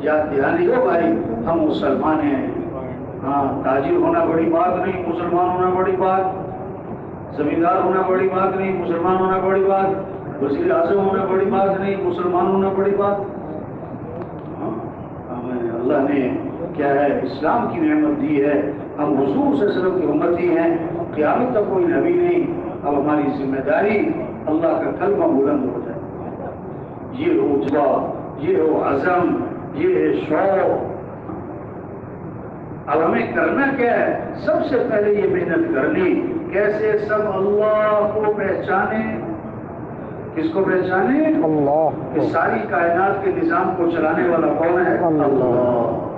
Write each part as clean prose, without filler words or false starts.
یاد دہانی ہو بھائی ہم مسلمان ہیں. ہاں تاجر ہونا بڑی بات نہیں، مسلمان ہونا بڑی بات. زمیندار ہونا بڑی بات نہیں، مسلمان ہونا بڑی بات. وزیر اعظم ہونا بڑی بات نہیں، مسلمان ہونا بڑی بات. ہمیں اللہ نے کیا ہے اسلام کی نعمت دی ہے. ہم حضور صلی اللہ علیہ وسلم کی امتی ہیں. قیامت تک کوئی نبی نہیں. اب ہماری ذمہ داری اللہ کا کلمہ بلند ہو جائے. یہ ہو جذبہ، یہ ہو عزم، یہ ہے شوق. اب ہمیں کرنا کیا ہے؟ سب سے پہلے یہ محنت کرنی کیسے سب اللہ کو پہچانے. کس کو پہچانے؟ اللہ. کہ ساری کائنات کے نظام کو چلانے والا کون ہے؟ اللہ.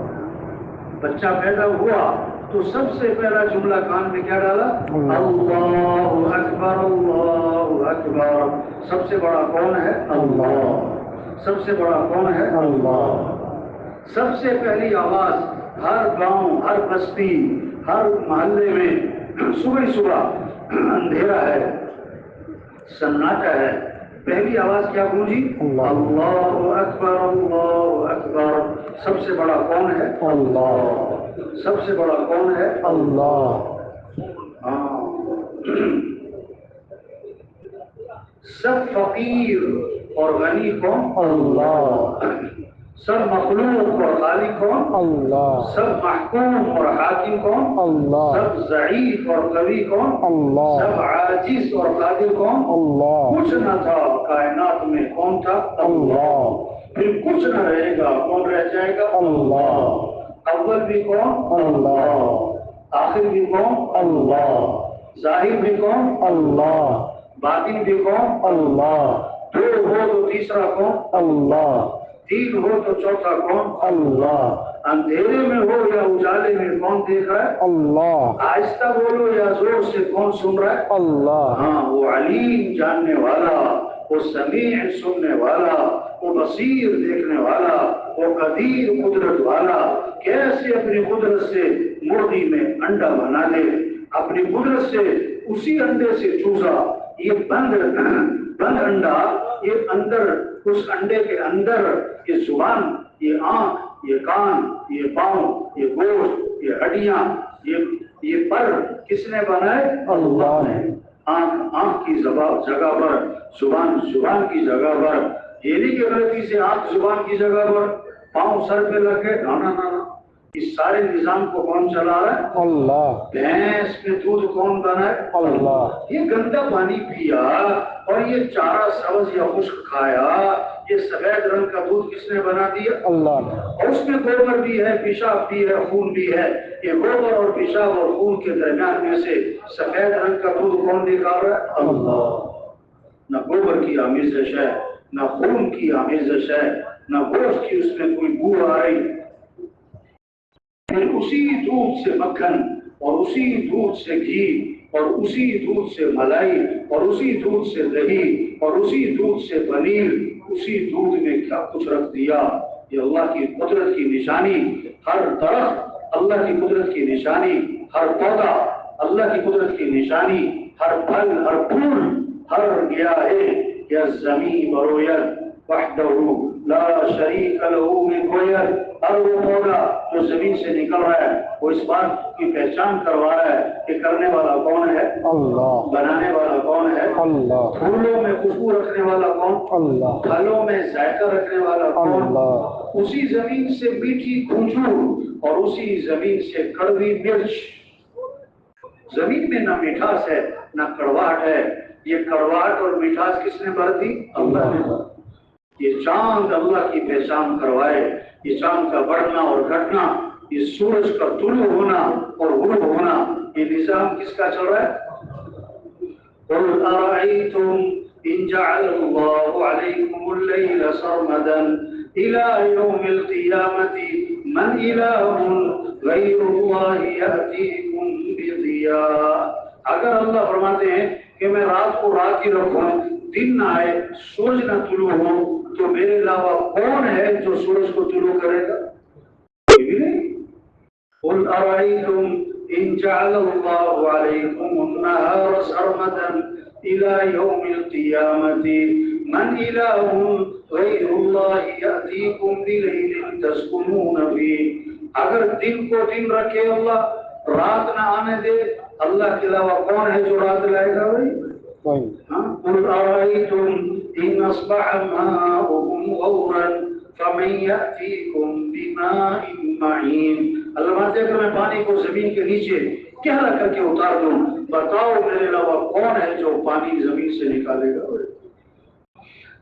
بچہ پیدا ہوا تو سب سے پہلا جملہ کان میں کیا ڈالا؟ اللہ اکبر اللہ اکبر. سب سے بڑا کون ہے؟ اللہ. سب سے بڑا کون ہے؟ اللہ. سب سے پہلی آواز ہر گاؤں، ہر بستی، ہر محلے میں صبح صبح اندھیرا ہے، سناٹا ہے، پہلی آواز کیا گونجی؟ اللہ اکبر اللہ اکبر. سب سے بڑا کون ہے؟ اللہ. سب سے بڑا کون ہے؟ اللہ. ہاں. سب فقیر اور غنی کون؟ اللہ. سب مخلوق اور خالق کون؟ اللہ. سب محکوم اور حاکم کون؟ اللہ. سب ضعیف اور قوی کون؟ اللہ. سب عاجز اور قادر کون؟ اللہ. کچھ نہ تھا کائنات میں، کون تھا؟ اللہ. پھر کچھ نہ رہے گا، کون رہ جائے گا؟ اللہ. اول بھی کون؟ اللہ. آخر بھی کون؟ اللہ. ظاہر بھی کون؟ اللہ. باطن بھی کون؟ اللہ. دو ہو تو تیسرا کون؟ اللہ. تین ہو تو چوتھا کون؟ اللہ. اندھیرے میں ہو یا اجالے میں کون دیکھ رہا ہے؟ اللہ. آہستہ بولو یا زور سے کون سن رہا ہے؟ اللہ. ہاں وہ علیم جاننے والا، وہ سمیع سننے والا، وہ بصیر دیکھنے والا، وہ قدیر قدرت والا. کیسے اپنی قدرت سے مرغی میں انڈا بنا دے، اپنی قدرت سے اسی انڈے سے چوزا. یہ بند انڈا، یہ اندر اس انڈے کے اندر یہ زبان، یہ آنکھ، یہ کان، یہ پاؤں، یہ گوشت، یہ ہڈیاں، یہ پر کس نے بنائے؟ اللہ نے. آنکھ کی جگہ پر، زبان کی جگہ پر. یہ نہیں کہ غلطی سے آنکھ زبان کی جگہ پر، پاؤں سر پہ لگے. نہ. اس سارے نظام کو کون چلا رہا ہے؟ اللہ. بھینس میں دودھ کون بنا ہے؟ اللہ. یہ گندا پانی پیا اور یہ چارہ سبز یا خشک کھایا، یہ سفید رنگ کا دودھ کس نے بنا دیا؟ اللہ. اور اس میں گوبر بھی ہے، پیشاب بھی ہے، خون بھی ہے. یہ گوبر اور پیشاب اور خون کے درمیان میں سے سفید رنگ کا دودھ کون نکال رہا ہے؟ اللہ. نہ گوبر کی آمیزش ہے، نہ خون کی آمیزش ہے، نہ گوشت کی اس میں کوئی بو آ رہی. اسی دودھ سے مکھن اور اسی دودھ سے گھی اور اسی دودھ سے ملائی اور اسی دودھ سے دہی اور اسی دودھ سے پنیر، اسی دودھ میں کیا کچھ رکھ دیا. یہ اللہ کی قدرت کی نشانی. ہر درخت اللہ کی قدرت کی نشانی، ہر پودا اللہ کی قدرت کی نشانی، ہر پھل، ہر پھول، ہر گیاہ یا زمین برویت وحدہ لا شریک لہ من کویت. ہر وہ پودا جو زمین سے نکل رہا ہے وہ اس بات کی پہچان کروا رہا ہے کہ کرنے والا کون ہے؟ اللہ. بنانے والا کون ہے؟ اللہ. پھولوں میں خوشبو رکھنے والا کون؟ اللہ. پھلوں میں ذائقہ رکھنے والا کون؟ اللہ. اسی زمین سے میٹھی کھجور اور اسی زمین سے کڑوی مرچ. زمین میں نہ مٹھاس ہے نہ کڑواہٹ ہے. یہ کڑواہٹ اور مٹھاس کس نے بھر دی؟ اللہ نے. یہ چاند اللہ کی پہچان کروائے. یہ چاند کا بڑھنا اور گھٹنا، یہ سورج کا طلوع ہونا اور غروب ہونا، یہ نظام کس کا چل رہا ہے؟ قل ارأيتم ان جعل الله عليكم الليل سرمدا الى يوم القيامة من اله غير الله يأتيكم بضياء. اگر اللہ فرماتے ہیں کہ میں رات کو رات ہی رکھوں، دن نہ آئے، سورج نہ طلوع ہو، تو میرے علاوہ کون ہے جو سورج کو طلوع کرے گا؟ کوئی بھی نہیں. قل ارأيتم ان جعل الله عليكم النهار سرمدا الى يوم القيامة من اله غیر اللہ یأتیکم بلیل تسکنون فیہ، اگر دن کو دن رکھے اللہ، رات نہ آنے دے، اللہ کے علاوہ کون ہے جو رات لائے گا بھائی؟ قل ارأیتم ان اصبح ماؤکم غورا فمن یأتیکم بماء معین، اللہ مانتے اگر میں پانی کو زمین کے نیچے گہرا کر کے اتار دوں، بتاؤ میرے علاوہ کون ہے جو پانی زمین سے نکالے گا؟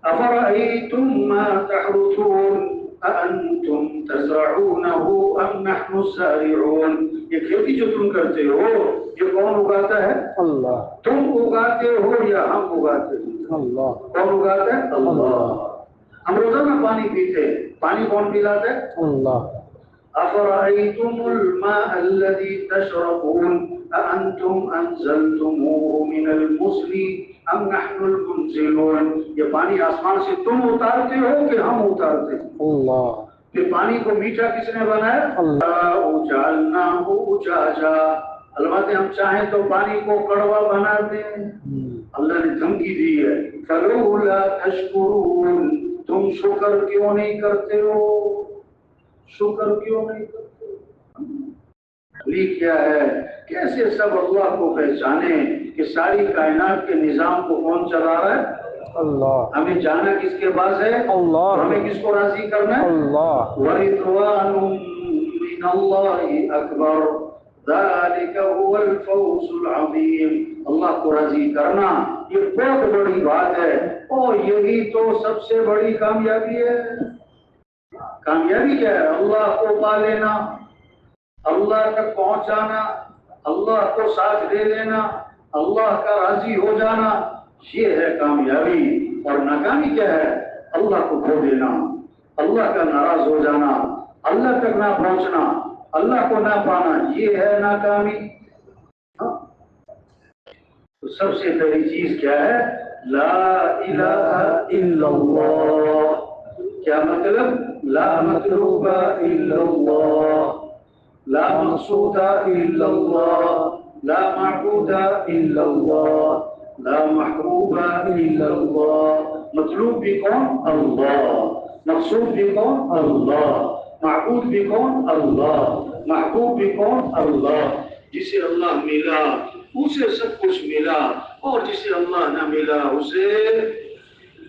افرأیتم ما تحرثون اانتم تزرعونه ام نحن الزارعون، یہ کھیتی جو تم کرتے ہو یہ کون اگاتا ہے؟ اللہ۔ تم اگاتے ہو یا ہم اگاتے ہیں؟ اللہ۔ کون اگاتا ہے؟ اللہ۔ ہم روزانہ پانی پیتے ہیں، پانی کون پلاتا ہے؟ اللہ۔ افرأیتم الماء الذی تشربون اانتم انزلتموه من المزن ام نحن المنزلون، یہ پانی آسمان سے تم اتارتے ہو کہ ہم اتارتے ہیں؟ اللہ۔ پھر پانی کو میٹھا کس نے بنایا؟ اللہ۔ جعلناہ اجاجا، البتہ ہم چاہیں تو پانی کو کڑوا بنا دیں، اللہ نے دھمکی دی ہے۔ فلولا تشکرون، تم شکر کیوں نہیں کرتے ہو؟ شکر کیوں نہیں کرتے ہو؟ علی کیا ہے؟ کیسے سب اللہ کو پہچانے کہ ساری کائنات کے نظام کو کون چلا رہا ہے؟ اللہ۔ ہمیں جانا کس کے پاس ہے؟ اللہ۔ ہمیں کس کو راضی کرنا ہے؟ اللہ۔ وَرِضْوَانٌ مِّنَ اللَّهِ أَكْبَرُ ذَلِكَ هُوَ الْفَوْزُ الْعَظِيمُ، اللہ کو راضی کرنا یہ بہت بڑی بات ہے، اور یہی تو سب سے بڑی کامیابی ہے۔ کامیابی کیا ہے؟ اللہ کو پا لینا، اللہ تک پہنچانا، اللہ کو ساتھ دے لینا، اللہ کا راضی ہو جانا، یہ ہے کامیابی۔ اور ناکامی کیا ہے؟ اللہ کو کھو دینا، اللہ کا ناراض ہو جانا، اللہ تک نہ پہنچنا، اللہ کو نہ پانا، یہ ہے ناکامی۔ تو سب سے پہلی چیز کیا ہے؟ لا الہ الا اللہ۔ کیا مطلب؟ لا مطلوب الا اللہ، لا مقصود الا اللہ، لا معبود الا اللہ، لا محبوب الا اللہ۔ مطلوب بھی کون؟ اللہ۔ مقصود بھی کون؟ اللہ۔ معبود بھی کون؟ اللہ۔ محبوب بھی کون؟ اللہ۔ جسے اللہ ملا اسے سب کچھ ملا، اور جسے اللہ نہ ملا اسے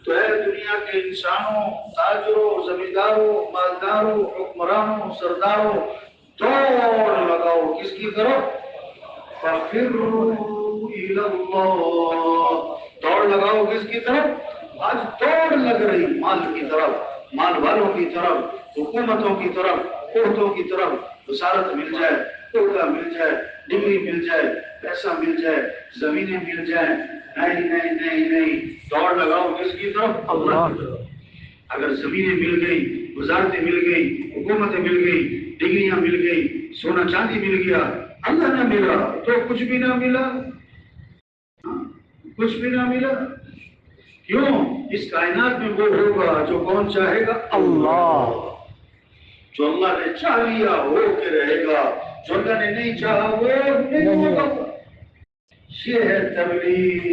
تو ہے دنیا کے انسانوں، تاجروں، زمینداروں، مالداروں، حکمرانوں، سرداروں، دوڑ لگاؤ کس کی طرف؟ فَفِرُّوا إِلَى اللَّهِ، دوڑ لگاؤ کس کی طرف؟ آج دوڑ لگ رہی مال کی طرف، مال والوں کی طرف، حکومتوں کی طرف، عہدوں کی طرف، وزارت مل جائے، عہدہ مل جائے، ڈگری مل جائے، پیسہ مل جائے، زمینیں مل جائیں، نہیں نہیں نہیں نہیں، دوڑ لگاؤ کس کی طرف؟ اللہ کی طرف۔ اگر زمینیں مل گئی، وزارتیں مل گئی، حکومتیں مل گئی، ڈگریاں مل گئی، سونا چاندی مل گیا، اللہ نہ ملا تو کچھ بھی نہ ملا، کچھ بھی نہ ملا۔ کیوں؟ اس کائنات میں وہ ہوگا جو کون چاہے گا؟ اللہ۔ جو اللہ نے چاہ لیا ہو کے رہے گا، جو اللہ نے نہیں چاہا وہ نہیں ہوگا۔ یہ ہے تبلیغ،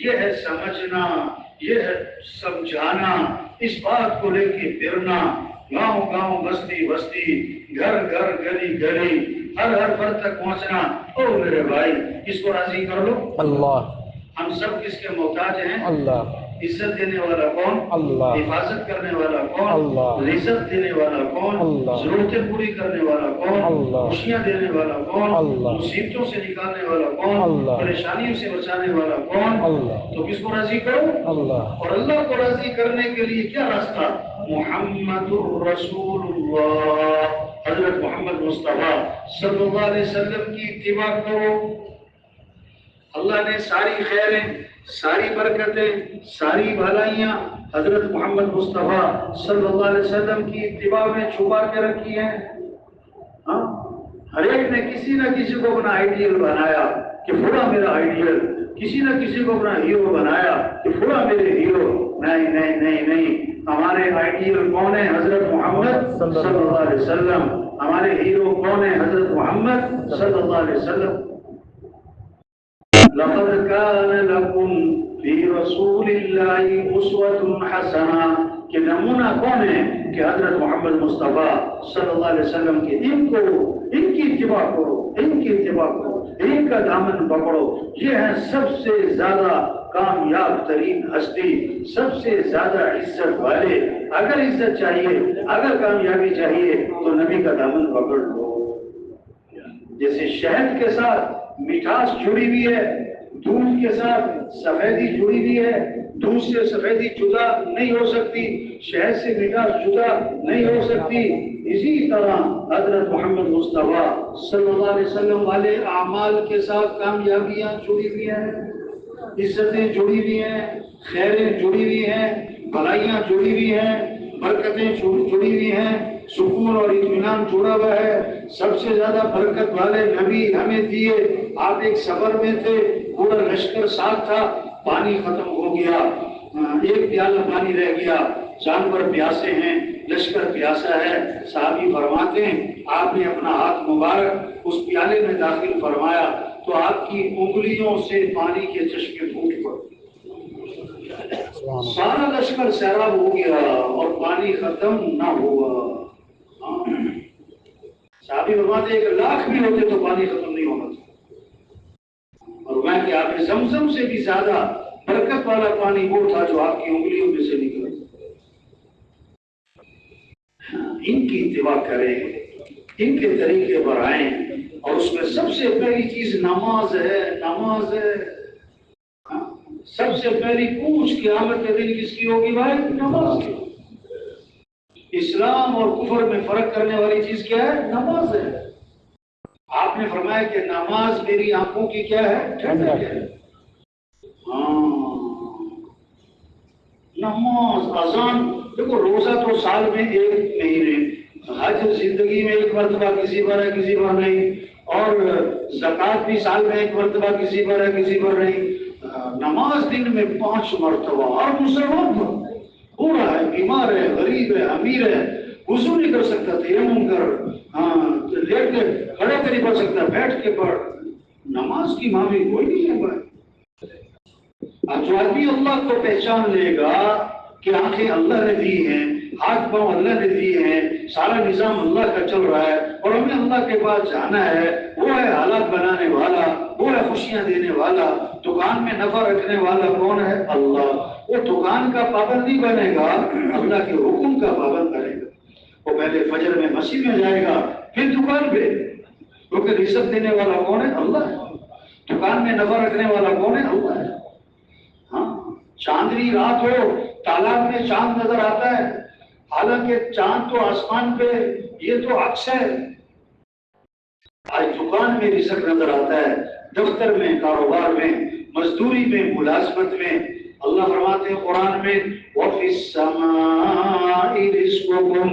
یہ ہے سمجھنا، یہ ہے سمجھانا، اس بات کو لے کے پھرنا، گاؤں گاؤں، بستی بستی، گھر گھر، گلی گلی، ہر فرد تک پہنچنا۔ او میرے بھائی، کس کو راضی کر لو؟ اللہ۔ ہم سب کس کے محتاج ہیں؟ اللہ۔ عزت دینے والا کون؟ اللہ۔ حفاظت کرنے والا کون؟ اللہ۔ رزق دینے والا کون؟ اللہ۔ ضرورتیں پوری کرنے والا کون؟ اللہ۔ خوشیاں دینے والا کون؟ اللہ۔ مصیبتوں سے نکالنے والا کون؟ اللہ۔ پریشانیوں سے بچانے والا کون؟ اللہ۔ تو کس کو راضی کرو؟ اللہ۔ اور اللہ کو راضی کرنے کے لیے کیا راستہ؟ محمد الرسول اللہ، حضرت محمد مصطفیٰ صلی اللہ علیہ وسلم کی اتباع کرو۔ اللہ نے ساری خیریں، ساری برکتیں، ساری بھلائیاں حضرت محمد مصطفیٰ صلی اللہ علیہ وسلم کی اتباع میں چھپا کے رکھی ہیں۔ ہر ایک نے کسی نہ کسی کو اپنا آئیڈیل بنایا کہ فلاں میرا آئیڈیل، کسی نہ کسی کو اپنا ہیرو بنایا کہ فلاں میرے ہیرو۔ نہیں نہیں نہیں نہیں، ہمارے آئیڈیل کون ہے؟ حضرت محمد صلی اللہ علیہ وسلم۔ ہمارے ہیرو کون ہے؟ حضرت محمد صلی اللہ علیہ وسلم۔ لقد كان لكم في رسول الله أسوة حسنة کہ نمونہ کون ہے کہ حضرت محمد مصطفیٰ صلی اللہ علیہ وسلم کے ان کی اتباع کرو، ان کی اتباع کرو، ان کا دامن پکڑو. یہ ہے سب سے زیادہ کامیاب ترین ہستی، سب سے زیادہ عزت والے. اگر عزت چاہیے، اگر کامیابی چاہیے تو نبی کا دامن پکڑ لو. جیسے شہد کے ساتھ مٹھاس جڑی ہوئی ہے، دودھ کے ساتھ سفیدی جڑی ہوئی ہے، دودھ سے سفیدی جدا نہیں ہو سکتی، شہد سے مٹھاس جدا نہیں ہو سکتی. اسی طرح حضرت محمد مصطفیٰ صلی اللہ علیہ وسلم والے اعمال کے ساتھ کامیابیاں جڑی ہوئی ہیں، عزتیں جڑی ہوئی ہیں، خیریں جڑی ہوئی ہیں، بھلائیاں جڑی ہوئی ہیں، برکتیں جڑی ہوئی ہیں، سکون اور اطمینان جڑا ہوا ہے. سب سے زیادہ برکت والے نبی ہمیں دیے. آپ ایک سفر میں تھے، پورا لشکر ساتھ تھا، پانی ختم ہو گیا، ایک پیالہ پانی رہ گیا، جانور پیاسے ہیں، لشکر پیاسا ہے. صحابی فرماتے ہیں آپ نے اپنا ہاتھ مبارک اس پیالے میں داخل فرمایا تو آپ کی انگلیوں سے پانی کے چشمے پھوٹ پڑے. سارا لشکر سیراب ہو گیا اور پانی ختم نہ ہوا. صحابی فرماتے 1,00,000 بھی ہوتے تو پانی ختم نہیں ہونا تھا. اور میں کہ آپ زمزم سے بھی زیادہ برکت والا پانی وہ تھا جو آپ کی انگلیوں میں سے نکلا. ان کی اتباع کریں، ان کے طریقے پر آئیں. اور اس میں سب سے پہلی چیز نماز ہے. نماز ہے. سب سے پہلی پوچھ قیامت کے دن کس کی ہوگی بھائی؟ نماز کی. اسلام اور کفر میں فرق کرنے والی چیز کیا ہے؟ نماز ہے. آپ نے فرمایا کہ نماز میری آنکھوں کی کیا ہے؟ ٹھنڈک ہے. نماز، اذان. دیکھو روزہ تو سال میں 1 مہینے، حج زندگی میں 1 مرتبہ کسی پر ہے کسی پر نہیں، اور زکوٰۃ بھی سال میں 1 مرتبہ کسی پر ہے کسی پر نہیں. نماز دن میں 5 مرتبہ. اور مسلمان بوڑھا ہے، بیمار ہے، غریب ہے، امیر ہے، وضو نہیں کر سکتا، تیمم کر، لیٹ کے کھڑے کر نہیں پڑھ سکتا، بیٹھ کے پڑھ. نماز کی مامی کوئی نہیں ہے بھائی. اب جو آدمی اللہ کو پہچان لے گا کہ آنکھیں اللہ نے دی ہیں، ہاتھ پاؤں اللہ نے دیے ہیں، سارا نظام اللہ کا چل رہا ہے اور ہمیں اللہ کے پاس جانا ہے. وہ ہے حالات بنانے والا، وہ ہے خوشیاں دینے والا. دکان میں نفع رکھنے والا کون ہے؟ اللہ. وہ دکان کا پابند نہیں بنے گا، اللہ کے حکم کا پابند بنے گا. وہ پہلے فجر میں مسجد میں جائے گا، پھر دکان پہ، کیونکہ رزق دینے والا کون ہے؟ اللہ ہے. دکان میں نفع رکھنے والا کون ہے؟ اللہ ہے. چاندنی رات ہو، تالاب میں چاند نظر آتا ہے، حالانکہ چاند تو آسمان پہ، یہ تو عکس ہے. آج دکان میں رزق نظر آتا ہے، دفتر میں، کاروبار میں، مزدوری میں، ملازمت میں. اللہ فرماتے ہیں قرآن میں وَفِي السَّمَاءِ رِزْقُكُمْ،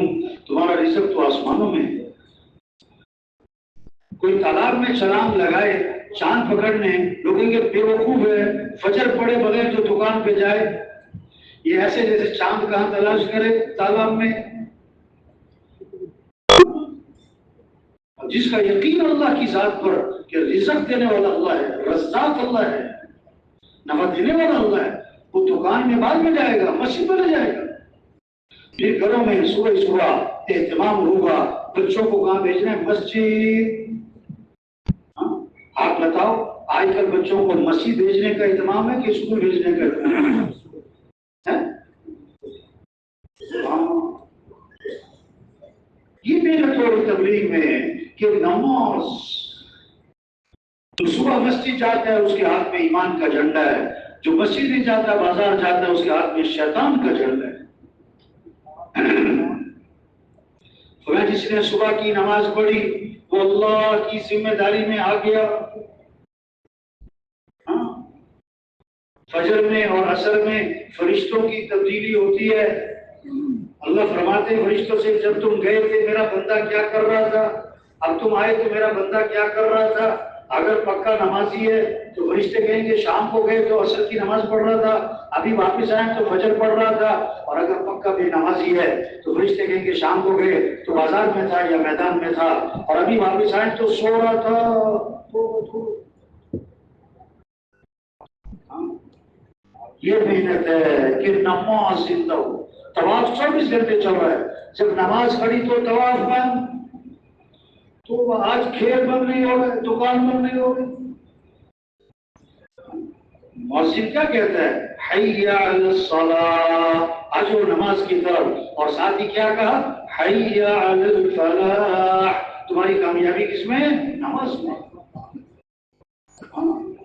تمہارا رزق تو آسمانوں میں ہے. کوئی تالاب میں چھلانگ لگائے چاند پکڑنے، لوگ کہیں گے بے وقوف ہے، فجر پڑے بغیر تو دکان پہ جائے. یہ ایسے جیسے چاند کہاں تلاش کرے؟ تالاب میں. جس کا یقین اللہ کی ذات پر کہ رزق دینے والا اللہ ہے، رزاق اللہ ہے، نفع دینے والا اللہ ہے، وہ دکان میں بعد میں جائے گا، مسجد میں جائے گا. پھر گھروں میں صبح صبح اہتمام ہوگا، بچوں کو کہاں بھیجنا ہے؟ مسجد. آپ بتاؤ آج کل بچوں کو مسجد بھیجنے کا اہتمام ہے کہ اسکول بھیجنے کا اہتمام ہے؟ یہ میرے طور تبلیغ میں ہے کہ نماز، جو صبح مسجد جاتا ہے اس کے ہاتھ میں ایمان کا جھنڈا ہے، جو مسجد نہیں جاتا بازار جاتا ہے اس کے ہاتھ میں شیطان کا جھنڈا ہے. جس نے صبح کی نماز پڑھی وہ اللہ کی ذمہ داری میں آ گیا. فجر میں اور عصر میں فرشتوں کی تبدیلی ہوتی ہے. اللہ فرماتے ہیں فرشتوں سے جب تم گئے تھے میرا بندہ کیا کر رہا تھا، اب تم آئے تو میرا بندہ کیا کر رہا تھا. اگر پکا نمازی ہے تو فرشتے کہیں گے شام کو گئے تو عصر کی نماز پڑھ رہا تھا، ابھی واپس آئے تو فجر پڑھ رہا تھا. اور اگر پکا بے نمازی ہے تو فرشتے کہیں گے شام کو گئے تو بازار میں تھا یا میدان میں تھا، اور ابھی واپس آئے تو سو رہا تھا. یہ محنت ہے کہ نماز زندہ ہو. طواف 24 گھنٹے چل رہا ہے. جب نماز پڑھی تو طواف بند. تو آج کھیل بند نہیں ہو گئے, دکان بند نہیں ہو گئی. مؤذن کیا کہتا ہے؟ حی علی الصلاۃ, آجو نماز کی طرف. اور ساتھ ہی کیا کہا؟ حی علی الفلاح, تمہاری کامیابی کس میں؟ نماز میں.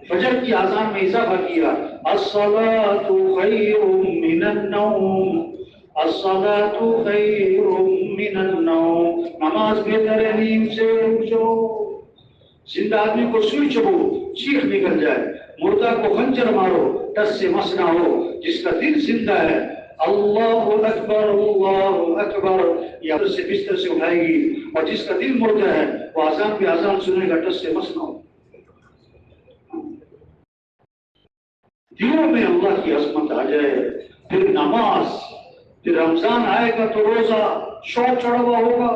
فجر کی اذان میں اضافہ کیا, الصلاۃ خیر من النوم, الصلاۃ خیر من النوم, نماز بہتر ہے نیند سے. اٹھو. زندہ آدمی کو سوئی چبو, چیخ نکل جائے, مردہ کو خنجر مارو, ٹس سے مس نہ ہو. جس کا دل زندہ ہے, اللہ اکبر اللہ اکبر, یا سے بستر سے اٹھائے گی. اور جس کا دل مردہ ہے وہ اذان پہ اذان سنے گا, ٹس سے مس نہ ہو. دلوں میں اللہ کی عظمت آ جائے. پھر نماز, پھر رمضان آئے گا تو روزہ شوق چڑھا ہوا ہوگا.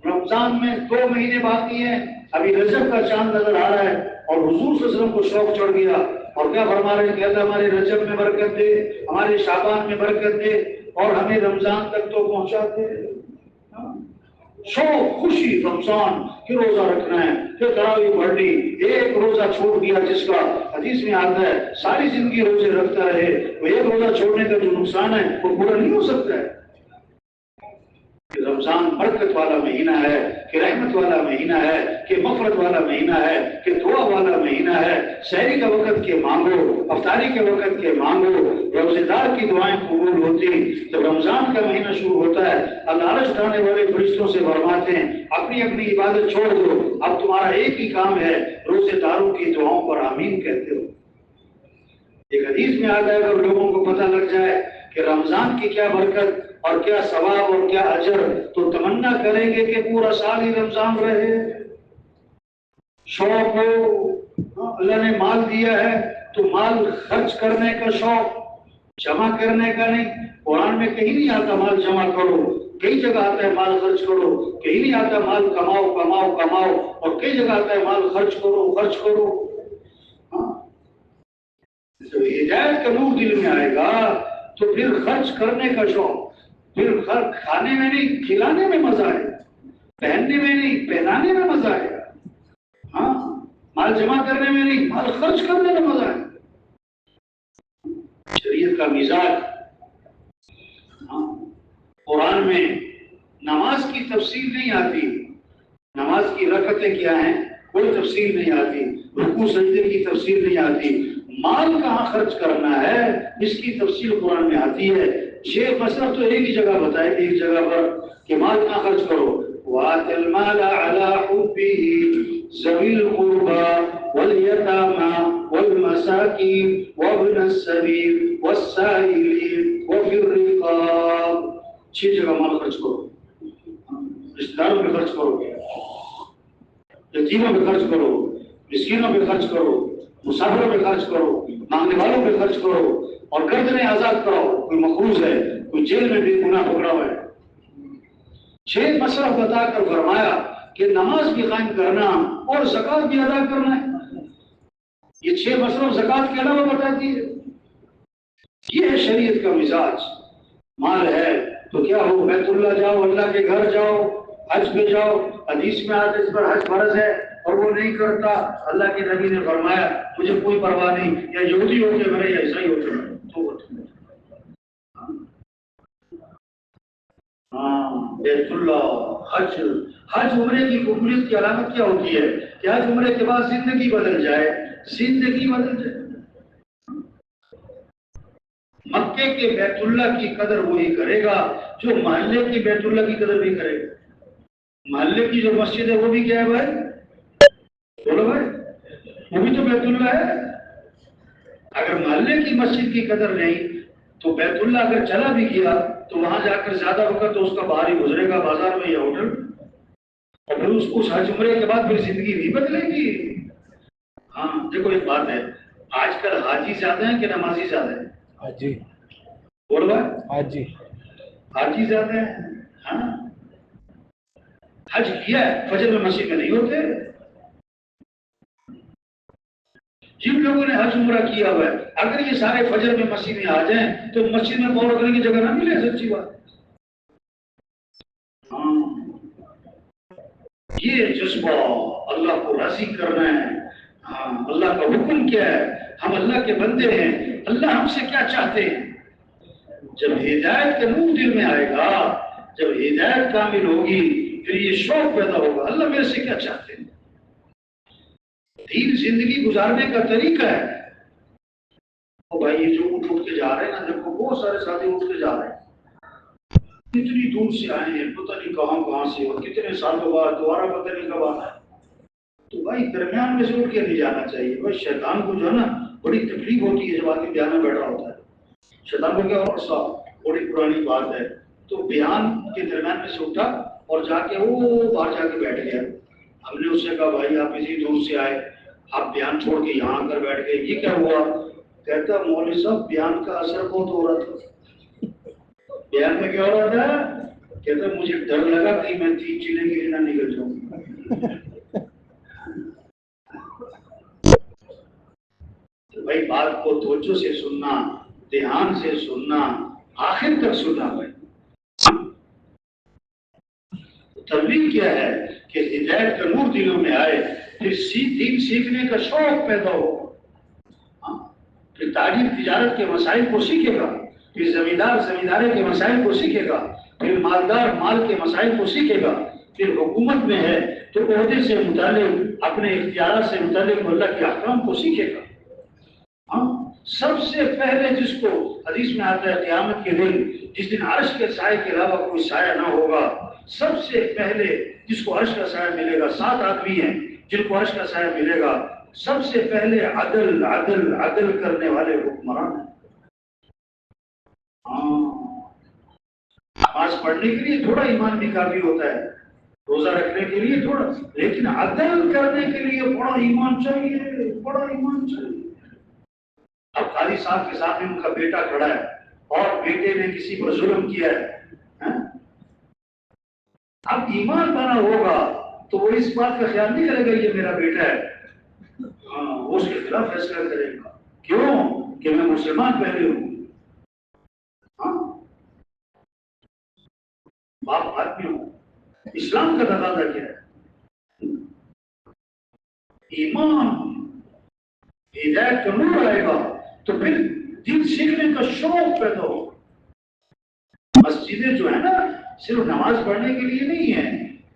رمضان میں 2 مہینے باقی ہیں, ابھی رجب کا چاند نظر آ رہا ہے, اور حضور صلی اللہ علیہ وسلم کو شوق چڑھ گیا. اور کیا فرما رہے ہیں کہ اللہ ہمارے رجب میں برکت دے, ہمارے شعبان میں برکت دے, اور ہمیں رمضان تک تو پہنچا دے. شوق, خوشی, رمضان کہ روزہ رکھنا ہے, پھر تراویح پڑھنی. ایک روزہ چھوڑ دیا جس کا, حدیث میں آتا ہے ساری زندگی روزے رکھتا رہے, وہ ایک روزہ چھوڑنے کا جو نقصان ہے وہ پورا نہیں ہو سکتا ہے. کہ رمضان برکت والا مہینہ ہے, کہ رحمت والا مہینہ ہے, کہ مغفرت والا مہینہ ہے, کہ دعا والا مہینہ ہے. سحری کے وقت کے مانگو, افطاری کے وقت کے مانگو, روزے دار کی دعائیں قبول ہوتی. جب رمضان کا مہینہ شروع ہوتا ہے, اللہ عرش اٹھانے والے فرشتوں سے فرماتے ہیں اپنی اپنی عبادت چھوڑ دو, اب تمہارا ایک ہی کام ہے, روزے داروں کی دعاؤں پر آمین کہتے ہو. ایک حدیث میں آتا ہے اگر لوگوں کو پتہ لگ جائے کہ رمضان کی کیا برکت اور کیا ثواب اور کیا اجر, تو تمنا کریں گے کہ پورا سال ہی رمضان رہے. شوق ہو, اللہ نے مال دیا ہے تو مال خرچ کرنے کا شوق, جمع کرنے کا نہیں. قرآن میں کہیں نہیں آتا مال جمع کرو, کئی جگہ آتا ہے مال خرچ کرو. کہیں نہیں آتا مال کماؤ کماؤ کماؤ, اور کئی جگہ آتا ہے مال خرچ کرو خرچ کرو. جب ہدایت کا نور دل میں آئے گا تو پھر خرچ کرنے کا شوق, پھر کھانے میں نہیں کھلانے میں مزہ آئے گا, پہننے میں نہیں پہنانے میں مزہ آئے گا. ہاں, مال جمع کرنے میں نہیں, مال خرچ کرنے میں مزہ آئے گا. شریعت کا مزاج. قرآن میں نماز کی تفصیل نہیں آتی, نماز کی رکعتیں کیا ہیں کوئی تفصیل نہیں آتی, رکوع سجدے کی تفصیل نہیں آتی. مال کہاں خرچ کرنا ہے اس کی تفصیل قرآن میں آتی ہے. 6 مسئلہ تو ایک ہی جگہ بتائے, ایک جگہ پر کہ مال کہاں خرچ کرو. وَآتِ الْمَالَ عَلَىٰ حُبِّهِ ذَوِي الْقُرْبَىٰ وَالْيَتَامَىٰ وَالْمَسَاكِينِ وَابْنَ السَّبِيلِ وَالسَّائِلِينَ وَفِي الرِّقَابِ. 6 جگہ مال خرچ کرو. رشتہ داروں پہ خرچ کرو, یتیموں پہ خرچ کرو, مسکینوں پہ خرچ کرو, مسافروں پہ خرچ کرو, مانگنے والوں پہ خرچ کرو, اور گردنیں آزاد کراؤ. کوئی مقروض ہے, کوئی جیل میں بھی گناہ پکڑا ہوا ہے. 6 مسئلہ بتا کر فرمایا کہ نماز بھی قائم کرنا اور زکوٰۃ بھی ادا کرنا ہے. یہ 6 مسئلہ زکوٰۃ کے علاوہ بتاتی ہے. یہ ہے شریعت کا مزاج. مال ہے تو کیا ہو, بیت اللہ جاؤ, اللہ کے گھر جاؤ, حج پہ جاؤ. حدیث میں آتا ہے اس پر حج فرض ہے اور وہ نہیں کرتا, اللہ کے نبی نے فرمایا مجھے کوئی پرواہ نہیں, یا یہودی ہو کے مرے یا عیسائی ہو کے مرے. بیت اللہ, حج. حج عمرے کی قبولیت کی علامت کیا ہوتی ہے کہ حج عمرے کے بعد زندگی بدل جائے, زندگی بدل جائے. مکے کے بیت اللہ کی قدر وہی کرے گا جو محلے کی بیت اللہ کی قدر بھی کرے گا. محلے کی جو مسجد ہے وہ بھی کیا ہے بھائی, بولو بھائی, وہ بھی تو بیت اللہ ہے. اگر محلے کی مسجد کی قدر نہیں تو بیت اللہ اگر چلا بھی گیا تو وہاں جا کر زیادہ وقت تو اس کا باہر ہی گزرے گا, بازار میں یا ہوٹل. اور پھر اس حج عمرے کے بعد پھر زندگی نہیں بدلے گی. ہاں دیکھو ایک بات ہے, آج کل حاجی زیادہ ہیں کہ نمازی زیادہ ہیں؟ حاجی. بولو بھائی, حاجی. حاجی زیادہ ہیں. ہاں, حج کیا ہے, فجر میں مسجد میں نہیں ہوتے. جن لوگوں نے حج عمرہ کیا ہوا ہے اگر یہ سارے فجر میں مسجد میں آ جائیں تو مسجد میں پاؤں رکھنے کی جگہ نہ ملے. سچی بات. ہاں یہ جذبہ اللہ کو راضی کرنا ہے. ہاں اللہ کا حکم کیا ہے, ہم اللہ کے بندے ہیں, اللہ ہم سے کیا چاہتے ہیں. جب ہدایت کا نور دل میں آئے گا, جب ہدایت کامل ہوگی, پھر یہ شوق پیدا ہوگا اللہ میرے سے کیا چاہتے ہیں. دین زندگی گزارنے کا طریقہ ہے. او بھائی یہ جو اٹھ کے جا رہے ہیں نا, دیکھو بہت سارے ساتھی اٹھ کے جا رہے ہیں, کتنی دور سے آئے ہیں, پتہ نہیں کہاں سے, اور کتنے سالوں بعد دوبارہ پتہ نہیں کب آنا ہے. تو بھائی درمیان میں سے اٹھ کے نہیں جانا چاہیے. بھائی شیطان کو جو ہے نا بڑی تکلیف ہوتی ہے جب آدمی بیان میں بیٹھا ہوتا ہے. شیطان کو کیا اور صاحب بڑی پرانی بات ہے, تو بیان کے درمیان میں سے اٹھا اور جا کے وہ باہر جا کے بیٹھ گیا. ہم نے اس سے کہا بھائی آپ اتنی دور سے آئے, آپ بیان چھوڑ کے یہاں آ کر بیٹھ گئے, یہ کیا ہوا؟ کہتا مولوی صاحب بیان کا اثر بہت ہو رہا تھا. بیان میں کیا ہو رہا تھا؟ کہتا مجھے ڈر لگا کہ میں 3 چیلے کے لیے نہ نکل جاؤں. تو بھائی بات کو توجہ سے سننا, دھیان سے سننا, آخر تک سننا. بھائی تبلیغ کیا ہے کہ ہدایت کا نور دلوں میں آئے, پھر دین سیکھنے کا شوق پیدا ہو, پھر تاجر تجارت کے مسائل کو سیکھے گا, پھر زمیندار زمینداری کے مسائل کو سیکھے گا, پھر مالدار مال کے مسائل کو سیکھے گا, پھر حکومت میں ہے تو عہدے سے متعلق اپنے اختیارات سے متعلق اللہ کے احکام کو سیکھے گا. سب سے پہلے جس کو حدیث میں آتا ہے قیامت کے دن جس دن عرش کے سائے کے علاوہ کوئی سایہ نہ ہوگا, سب سے پہلے جس کو عرش کا سایہ ملے گا, 7 آدمی ہیں جن کو عرش کا سایہ ملے گا. سب سے پہلے عدل عدل عدل کرنے والے حکمران ہیں. نماز پڑھنے کے لیے تھوڑا ایمان بھی کافی ہوتا ہے, روزہ رکھنے کے لیے تھوڑا, لیکن عدل کرنے کے لیے بڑا ایمان چاہیے, بڑا ایمان چاہیے. اب قاضی صاحب کے ساتھ ان کا بیٹا کھڑا ہے اور بیٹے نے کسی پر ظلم کیا ہے, اب ایمان بنا ہوگا تو وہ اس بات کا خیال نہیں کرے گا یہ میرا بیٹا ہے, وہ اس کے خلاف فیصلہ کرے گا. کیوں کہ میں مسلمان پہلے ہوں. باپ آدمی ہوں. اسلام کا تقاضا کیا ہے؟ ایمان, ہدایت کا نور آئے گا تو پھر دین سیکھنے کا شوق پیدا ہو. مسجدیں جو ہے نا صرف نماز پڑھنے کے لیے نہیں ہے,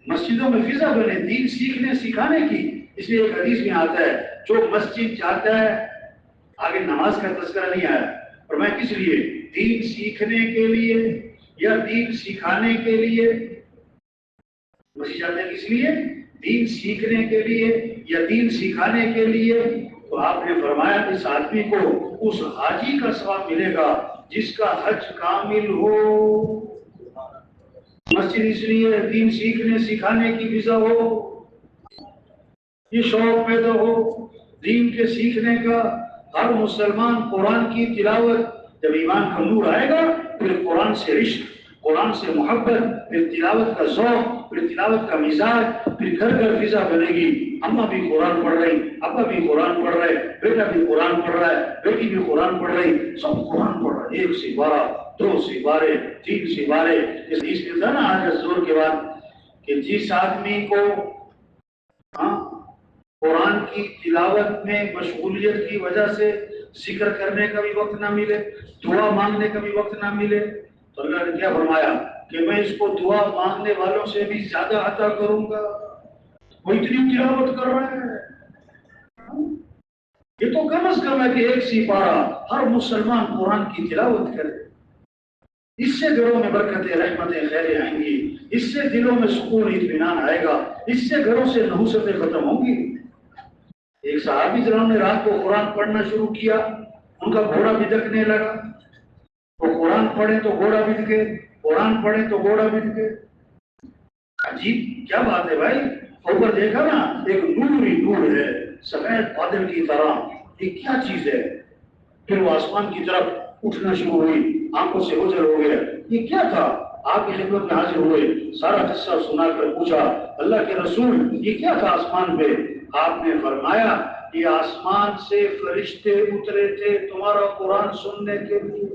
مسجدوں میں فضا بنے دین سیکھنے سکھانے کی. اس لیے ایک حدیث میں آتا ہے جو مسجد جاتا ہے, آگے نماز کا تذکرہ نہیں آیا, اور میں کس لیے, دین سیکھنے کے لیے یا دین سکھانے کے لیے. مسجد جاتے ہیں کس لیے, دین سیکھنے کے لیے یا دین سکھانے کے لیے. تو آپ نے فرمایا اس آدمی کو اس حاجی کا ثواب ملے گا جس کا حج کامل ہو. مسجد اس لیے دین سیکھنے سکھانے کی فضا ہو, یہ شوق پیدا ہو دین کے سیکھنے کا. ہر مسلمان قرآن کی تلاوت, جب ایمان کا نور آئے گا پھر قرآن سے عشق, قرآن سے محبت, پھر تلاوت کا ذوق, پھر تلاوت کا مزاج, پھر گھر گھر فضا بنے گی. اماں بھی قرآن پڑھ رہی, ابا بھی قرآن پڑھ رہے, بیٹا بھی قرآن پڑھ رہا ہے, بیٹی بھی قرآن پڑھ رہی, سب قرآن پڑھ رہے. 1 سے 12, 2 سے 12, 3 سے 12. اس میں تھا نا آج زور کے بعد کہ جس آدمی کو قرآن کی تلاوت میں مشغولیت کی وجہ سے ذکر کرنے کا بھی وقت نہ ملے, دعا مانگنے کا بھی وقت نہ ملے, تو اللہ نے کیا فرمایا کہ میں اس کو دعا مانگنے والوں سے بھی زیادہ عطا کروں گا. وہ اتنی تلاوت کر رہا ہے, یہ تو کم از کم ہے کہ 1 سے 12 ہر مسلمان قرآن کی تلاوت کرے. اس سے گھروں میں برکتیں رحمتیں خیریں آئیں گی, اس سے دلوں میں سکون اطمینان آئے گا, اس سے گھروں سے نحوستیں ختم ہوں گی. ایک صحابی جنہوں نے رات کو قرآن پڑھنا شروع کیا, ان کا گھوڑا بھٹکنے لگا. وہ قرآن پڑھے تو گھوڑا بھٹکے, قرآن پڑھے تو گھوڑا بھٹکے. عجیب کیا بات ہے بھائی. اوپر دیکھا نا ایک نوری نور ہے سفید بادل کی طرح, یہ کیا چیز ہے. پھر وہ آسمان کی طرف اٹھنا شروع ہوئی, آنکھوں سے اوجھل ہو گیا. یہ کیا تھا؟ آپ کی خدمت میں حاضر ہوئے, سارا قصہ سنا کر پوچھا اللہ کے رسول یہ کیا تھا آسمان پہ؟ آپ نے فرمایا یہ آسمان سے فرشتے اترے تھے تمہارا قرآن سننے کے لیے.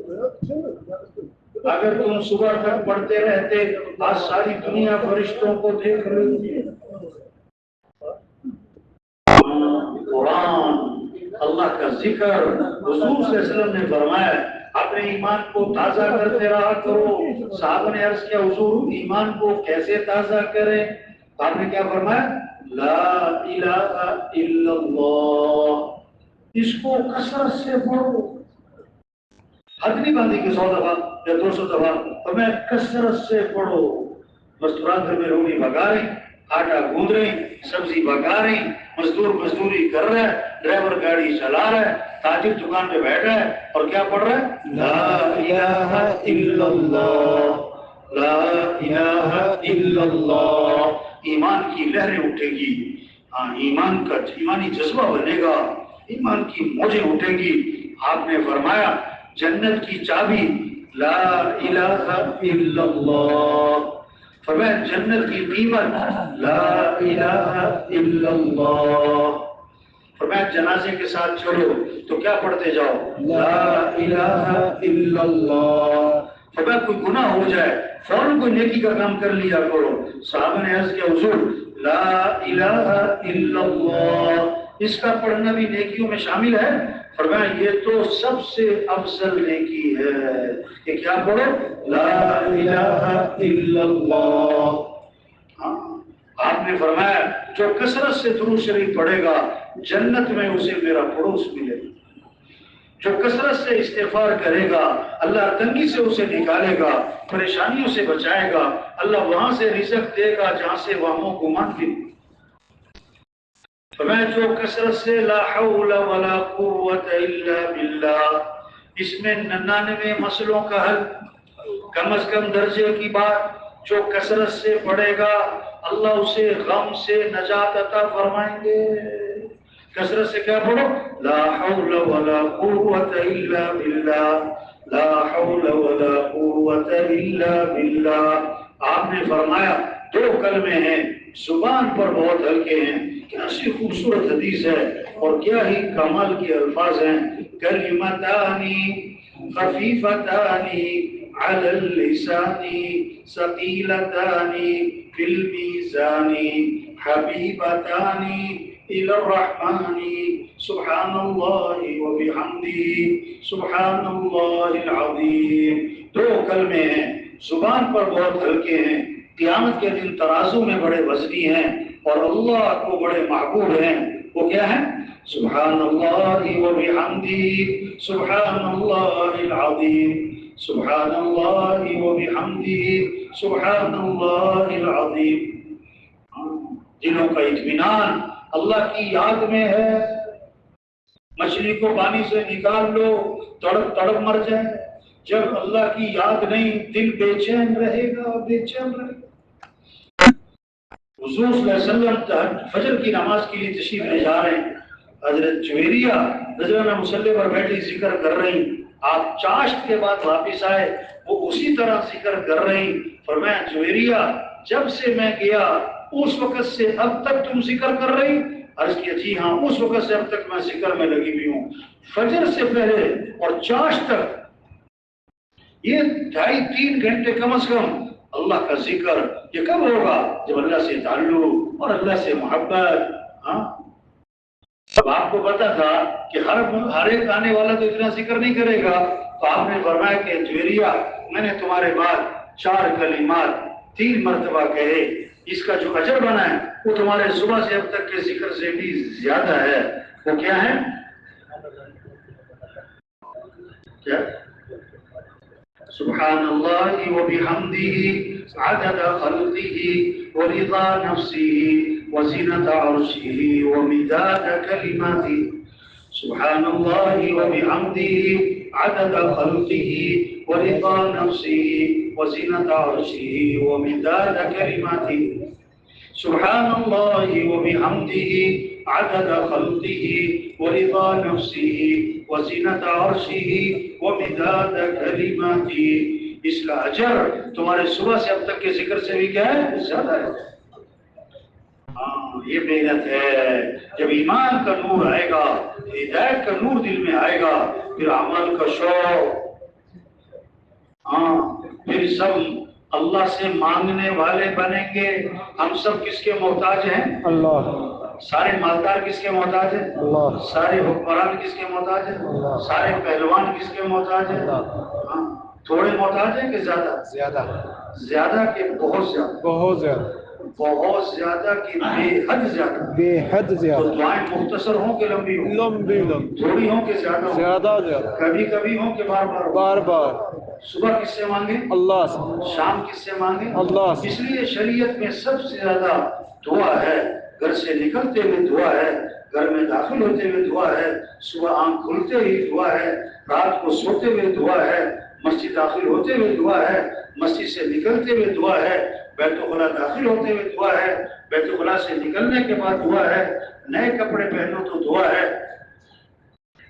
اگر تم صبح تک پڑھتے رہتے آج ساری دنیا فرشتوں کو دیکھ رہی تھی. قرآن اللہ کا ذکر حضور صلی اللہ علیہ وسلم نے فرمایا اپنے ایمان کو تازہ کرتے رہا کرو. صحابہ نے عرض کیا حضور ایمان کو کیسے تازہ کریں؟ آپ نے کیا فرمایا؟ لا الہ الا اللہ. اس کو کثرت سے پڑھو. حد نہیں باندھی کہ 100 دفعہ یا 200 دفعہ اور میں کثرت سے پڑھو. مستورات گھر میں روٹی پکا رہی آٹا گوندھ رہی سبزی پکا رہی مزدور مزدوری کر رہا ہے ڈرائیور گاڑی چلا رہا ہے تاجر دکان پہ بیٹھا ہے اور کیا پڑھ رہا ہے؟ لا الہ الا اللہ لا الہ الا اللہ. ایمان کی لہریں اٹھیں گی. ایمان کا ایمانی جذبہ بنے گا. ایمان کی موجیں اٹھیں گی. آپ نے فرمایا جنت کی چابی لا الہ الا اللہ. فرمایا جنت کی قیمت لا الہ الا اللہ. فرمایا جنازے کے ساتھ چلو تو کیا پڑھتے جاؤ؟ لا الہ الا اللہ. فرمایا کوئی گناہ ہو جائے فوراً کوئی نیکی کا کام کر لیا کرو. صحابہ نے عرض کیا حضور لا الہ الا اللہ اس کا پڑھنا بھی نیکیوں میں شامل ہے؟ فرمایا یہ تو سب سے افضل نیکی ہے کہ کیا پڑھو؟ لا الہ الا اللہ. آپ نے فرمایا جو کثرت سے درود شریف پڑھے گا جنت میں اسے میرا پڑوس ملے گا. جو کثرت سے استغفار کرے گا اللہ تنگی سے اسے نکالے گا پریشانیوں سے بچائے گا. اللہ وہاں سے رزق دے گا جہاں سے وہم و گمان بھی. فرمایا جو کثرت سے لا حول ولا قوت الا باللہ اس میں 99 مسئلوں کا حل کم از کم درجے کی بات جو کثرت سے پڑھے گا اللہ اسے غم سے نجات عطا فرمائیں گے. کثرت سے کیا پڑھو؟ لا حول ولا قوت الا باللہ لا حول ولا قوت الا باللہ. آپ نے فرمایا 2 کلمے ہیں زبان پر بہت ہلکے ہیں. کیسی خوبصورت حدیث ہے اور کیا ہی کمال کے الفاظ ہیں. کلمتانی خفیفتانی علی اللسانی ثقیلتانی فی المیزانی حبیبتانی الی الرحمن سبحان اللہ وبحمدہ سبحان اللہ العظیم. 2 کلمے ہیں زبان پر بہت ہلکے ہیں قیامت کے دن ترازو میں بڑے وزنی ہیں اور اللہ کو بڑے محبوب ہیں. وہ کیا ہیں؟ سبحان اللہ وبحمدہ سبحان اللہ العظیم سبحان اللہ وبحمدہ سبحان اللہ العظیم. دلوں کا اطمینان اللہ کی یاد میں ہے. مچھلی کو پانی سے نکال لو تڑپ تڑپ مر جائے. جب اللہ کی یاد نہیں دل بے چین رہے گا بے چین رہے گا. حضور صلی اللہ علیہ وسلم فجر کی نماز کے لیے تشریف لے جا رہے ہیں. حضرت جویریہ رضوانہ مصلی پر بیٹھی ذکر کر رہی. آپ چاشت کے بعد واپس آئے وہ اسی طرح ذکر کر رہی. فرمایا جویریہ جب سے میں گیا اس وقت سے اب تک تم ذکر کر رہی؟ عرض کیا جی ہاں اس وقت سے اب تک میں ذکر میں لگی ہوئی ہوں. فجر سے پہلے اور چاشت تک یہ 2.5-3 گھنٹے کم از کم اللہ کا ذکر. یہ کب ہوگا؟ جب اللہ سے تعلق اور اللہ سے محبت. اب آپ کو پتا تھا کہ ہر ایک آنے والا تو اتنا ذکر نہیں کرے گا تو آپ نے فرمایا کہ جویریہ میں نے تمہارے بعد 4 کلمات 3 مرتبہ کہے اس کا جو اجر بنا ہے وہ تمہارے صبح سے اب تک کے ذکر سے بھی زیادہ ہے. وہ کیا ہے؟ کیا؟ سبحان اللہ وبحمدہ عدد خلقہ ورضا نفسہ وزنۃ عرشہ ومداد کلماتہ. سبحان اللہ وبحمدہ عدد خلقہ ورضا نفسہ وزنۃ عرشہ ومداد کلماتہ. سبحان اللہ وبحمدہ عدد خلقہ ورضا نفسہ وزنۃ عرشہ ومداد کلماتہ. اس کا اجر تمہارے صبح سے اب تک کے ذکر سے بھی کیا ہے؟ زیادہ ہے. یہ محنت ہے. جب ایمان کا نور آئے گا، ہدایت کا نور دل میں آئے گا، پھر عمل کا شوق، پھر سب اللہ سے مانگنے والے بنیں گے. ہم سب کس کے محتاج ہیں؟ اللہ. سارے مالدار کس کے محتاج ہیں؟ اللہ. سارے حکمران کس کے محتاج ہیں؟ اللہ. سارے پہلوان کس کے محتاج ہیں؟ اللہ. تھوڑے محتاج ہیں کہ زیادہ؟ زیادہ. زیادہ کہ بہت زیادہ؟ بہت زیادہ. بہت زیادہ کہ بے حد زیادہ؟ بے حد زیادہ. تو دعائیں مختصر ہوں کہ لمبی ہوں؟ لمبی. تھوڑی ہوں کہ زیادہ ہوں؟ زیادہ زیادہ. کبھی کبھی ہوں کہ بار بار؟ بار بار. صبح کس سے مانگے؟ اللہ سے. شام کس سے مانگے؟ اللہ سے. اس لیے شریعت میں سب سے زیادہ دعا ہے. گھر سے نکلتے ہوئے دعا ہے، گھر میں داخل ہوتے ہوئے دعا ہے، صبح آنکھ کھلتے ہی دعا ہے، رات کو سوتے ہوئے دعا ہے، مسجد داخل ہوتے ہوئے دعا ہے، مسجد سے نکلتے ہوئے دعا ہے، بیت الخلا داخل ہوتے ہوئے دعا ہے، بیت الخلا سے نکلنے کے بعد دعا ہے، نئے کپڑے پہنو تو دعا ہے،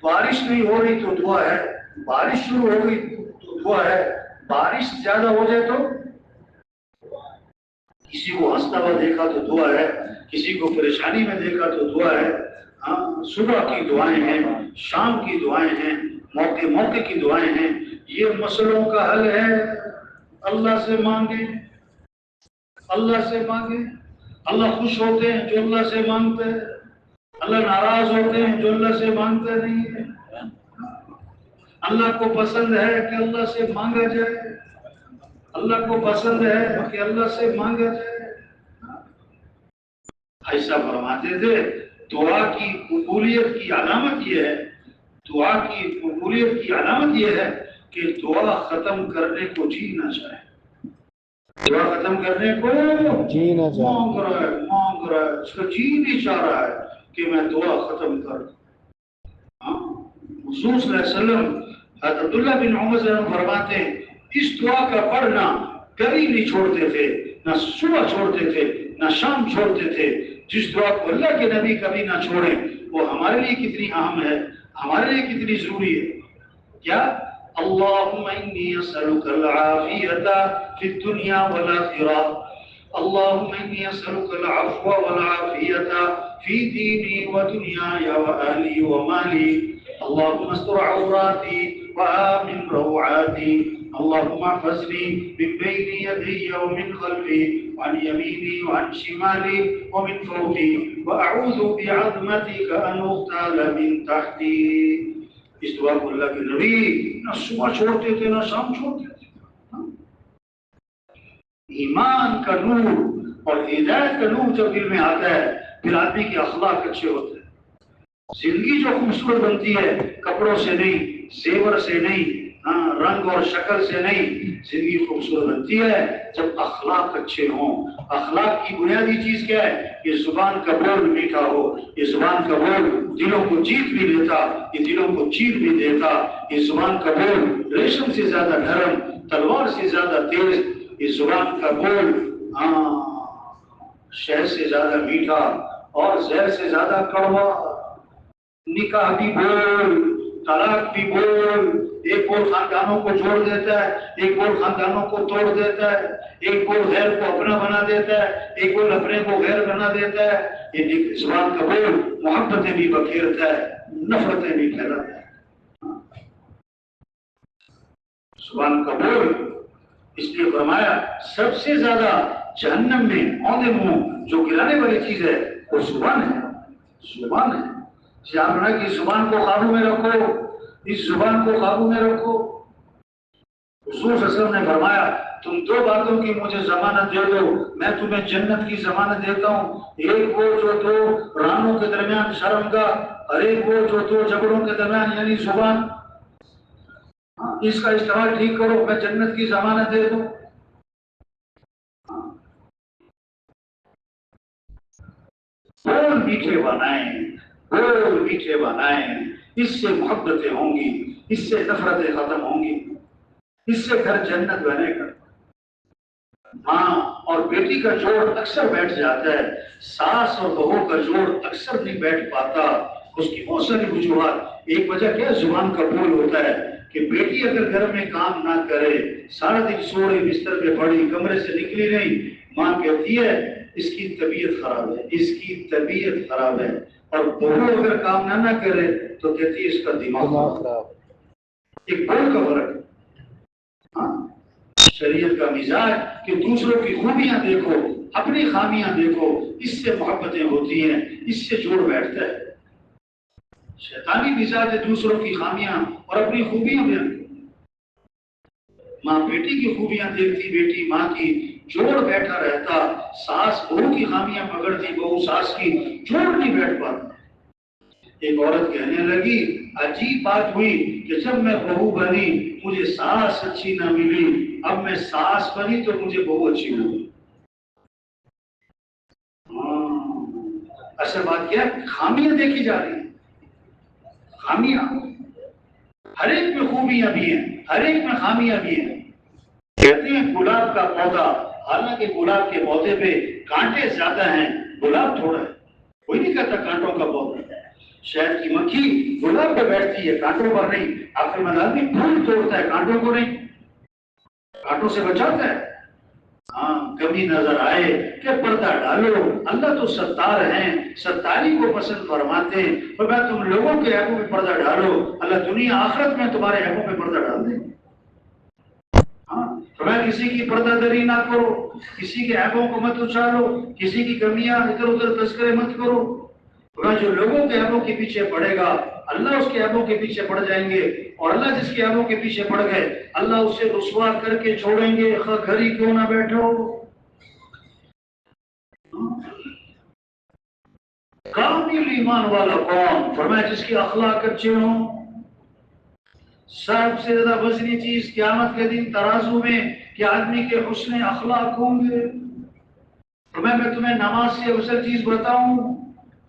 بارش نہیں ہو رہی تو دعا ہے، بارش شروع ہو گئی تو دعا ہے، بارش زیادہ ہو جائے تو کسی کو ہنستا ہوا دیکھا تو دعا ہے، کسی کو پریشانی میں دیکھا تو دعا ہے. صبح کی دعائیں ہیں، شام کی دعائیں ہیں، موقع موقع کی دعائیں ہیں. یہ مسئلوں کا حل ہے. اللہ سے مانگیں، اللہ سے مانگیں. اللہ خوش ہوتے ہیں جو اللہ سے مانگتے ہیں، اللہ ناراض ہوتے ہیں جو اللہ سے مانگتے نہیں ہیں. اللہ کو پسند ہے کہ اللہ سے مانگا جائے، اللہ کو پسند ہے کہ اللہ سے مانگا جائے. ایسا فرماتے تھے دعا کی قبولیت کی علامت یہ ہے، دعا کی قبولیت کی علامت یہ ہے کہ دعا ختم کرنے کو جی نہ چاہے. دعا ختم کرنے کو جی نہ چاہے. مانگ رہا ہے، اس کا جی نہیں چاہ رہا ہے کہ میں دعا ختم کر. حضور صلی اللہ علیہ وسلم حضرت عبداللہ بن عمر سے فرماتے ہیں اس دعا کا پڑھنا کبھی نہیں چھوڑتے تھے، نہ صبح چھوڑتے تھے نہ شام چھوڑتے تھے. جس دعا کو اللہ کے نبی کبھی نہ چھوڑیں وہ ہمارے لیے کتنی اہم ہے، ہمارے لیے کتنی ضروری ہے. کیا؟ اللہم انی اسألک العافیۃ فی الدنیا والآخرہ، اللہم انی اسألک العفو والعافیۃ فی دینی ودنیای واہلی ومالی، اللہم استر عوراتي وآمن روعاتي، اللهم احفظني من بين يدي ومن خلفي وعن يميني وعن شمالي ومن فوقي وأعوذ بعظمتك أن أغتال من تحتي. اس دعا کو اللہ کے نبی نہ صبح چھوڑتے تھے نہ شام چھوڑتے تھے. ایمان کا نور اور ہدایت کا نور جب دل میں آتا ہے پھر آدمی کے اخلاق اچھے ہوتے ہیں. زندگی جو خوبصورت بنتی ہے کپڑوں سے نہیں، زیور سے نہیں، رنگ اور شکل سے نہیں، زندگی خوبصورت بنتی ہے جب اخلاق اچھے ہوں. اخلاق کی بنیادی چیز کیا ہے؟ یہ زبان کا بول میٹھا ہو، یہ زبان کا بول دلوں کو جیت بھی لیتا، یہ دلوں کو چیر بھی دیتا. یہ زبان کا بول ریشم سے زیادہ نرم، تلوار سے زیادہ تیز. یہ زبان کا بول شہد سے زیادہ میٹھا اور زہر سے زیادہ کڑوا. نکاح بھی بول، طلاق بھی بول. ایک بول خاندانوں کو جوڑ دیتا ہے، ایک بول خاندانوں کو توڑ دیتا ہے. ایک بول غیر کو اپنا بنا دیتا ہے، ایک بول اپنے کو غیر بنا دیتا ہے. یہ زبان کا بول محبتیں بھی بکھیرتا ہے، نفرتیں بھی پھیلاتا ہے. زبان کا بول اس لیے فرمایا سب سے زیادہ جہنم میں اوندے منہ جو گرانے والی چیز ہے وہ زبان ہے. زبان ہے. یاد رکھنا کہ زبان کو قابو میں رکھو، اس زبان کو قابو میں رکھو. حضور صلی اللہ علیہ وسلم نے فرمایا تم دو باتوں کی مجھے ضمانت دے دو میں تمہیں جنت کی ضمانت دیتا ہوں. ایک وہ جو دو رانوں کے درمیان شرمگاہ اور ایک وہ جو دو جھگڑوں کے درمیان یعنی زبان. اس کا استعمال ٹھیک کرو میں جنت کی ضمانت دے دوں. بول میٹھے بنائیں، بول میٹھے بنائیں. اس سے محبتیں ہوں گی، اس سے نفرتیں ختم ہوں گی، اس سے گھر جنت بنے گا. ماں اور بیٹی کا جوڑ اکثر بیٹھ جاتا ہے، ساس اور بہو کا جوڑ اکثر نہیں بیٹھ پاتا. اس کی بہت ساری وجوہات. ایک وجہ کیا زبان کا بول ہوتا ہے کہ بیٹی اگر گھر میں کام نہ کرے، سارا دن سوڑی بستر پہ پڑی، کمرے سے نکلی نہیں، ماں کہتی ہے اس کی طبیعت خراب ہے، اس کی طبیعت خراب ہے، اور بہو اگر کام نہ کرے تو کہتی ہے اس کا دماغ خراب۔ ایک بول کا فرق ہے۔ ہاں، شریعت کا مزاج کہ دوسروں کی خوبیاں دیکھو، اپنی خامیاں دیکھو، اس سے محبتیں ہوتی ہیں، اس سے جوڑ بیٹھتا ہے۔ شیطانی مزاج ہے دوسروں کی خامیاں اور اپنی خوبیاں بیان۔ ماں بیٹی کی خوبیاں دیکھتی، بیٹی ماں کی، جوڑ بیٹھا رہتا، ساس بہو کی خامیاں پکڑتی، بہو ساس کی، جوڑ نہیں بیٹھ پاتا۔ ایک عورت کہنے لگی عجیب بات ہوئی کہ جب میں بہو بنی مجھے ساس اچھی نہ ملی، اب میں ساس بنی تو مجھے بہو اچھی نہ ملی۔ اصل بات کیا ہے؟ خامیاں دیکھی جا رہی ہیں، خامیاں۔ ہر ایک میں خوبیاں بھی ہیں، ہر ایک میں خامیاں بھی ہیں۔ کہتے ہیں گلاب کا پودا، حالانکہ گلاب کے پودے پہ کانٹے زیادہ ہیں، گلاب تھوڑا ہے، کوئی نہیں کہتا کانٹوں کا پودا۔ شہد کی مکھی گلاب پہ بیٹھتی ہے، کانٹوں پر نہیں۔ آخر میں آدمی پھول توڑتا ہے، کانٹوں کو نہیں، کانٹوں سے بچاتا ہے۔ ہاں، کمی نظر آئے کہ پردہ ڈالو، اللہ تو ستار ہیں، ستاری کو پسند فرماتے ہیں، اور میں تم لوگوں کے عیبوں میں پردہ ڈالو، اللہ دنیا آخرت میں تمہارے عیبوں میں پردہ ڈال دے۔ ہاں، فرمایا کسی کی پردہ دری نہ کرو، کسی کے عیبوں کو مت اچھالو، کسی کی کمیاں ادھر ادھر تذکرے مت کرو۔ جو لوگوں کے عیبوں کے پیچھے پڑے گا اللہ اس کے عیبوں کے پیچھے پڑ جائیں گے، اور اللہ جس کے عیبوں کے پیچھے پڑ گئے اللہ اسے رسوا کر کے چھوڑیں گے، گھر ہی کیوں نہ بیٹھو۔ کامل ایمان والا کون؟ فرمایا جس کے اخلاق اچھے ہوں۔ سب سے زیادہ وزنی چیز قیامت کے دن ترازو میں کہ آدمی کے حسن اخلاق ہوں گے۔ فرمایا میں تمہیں نماز سے افضل چیز بتاؤں؟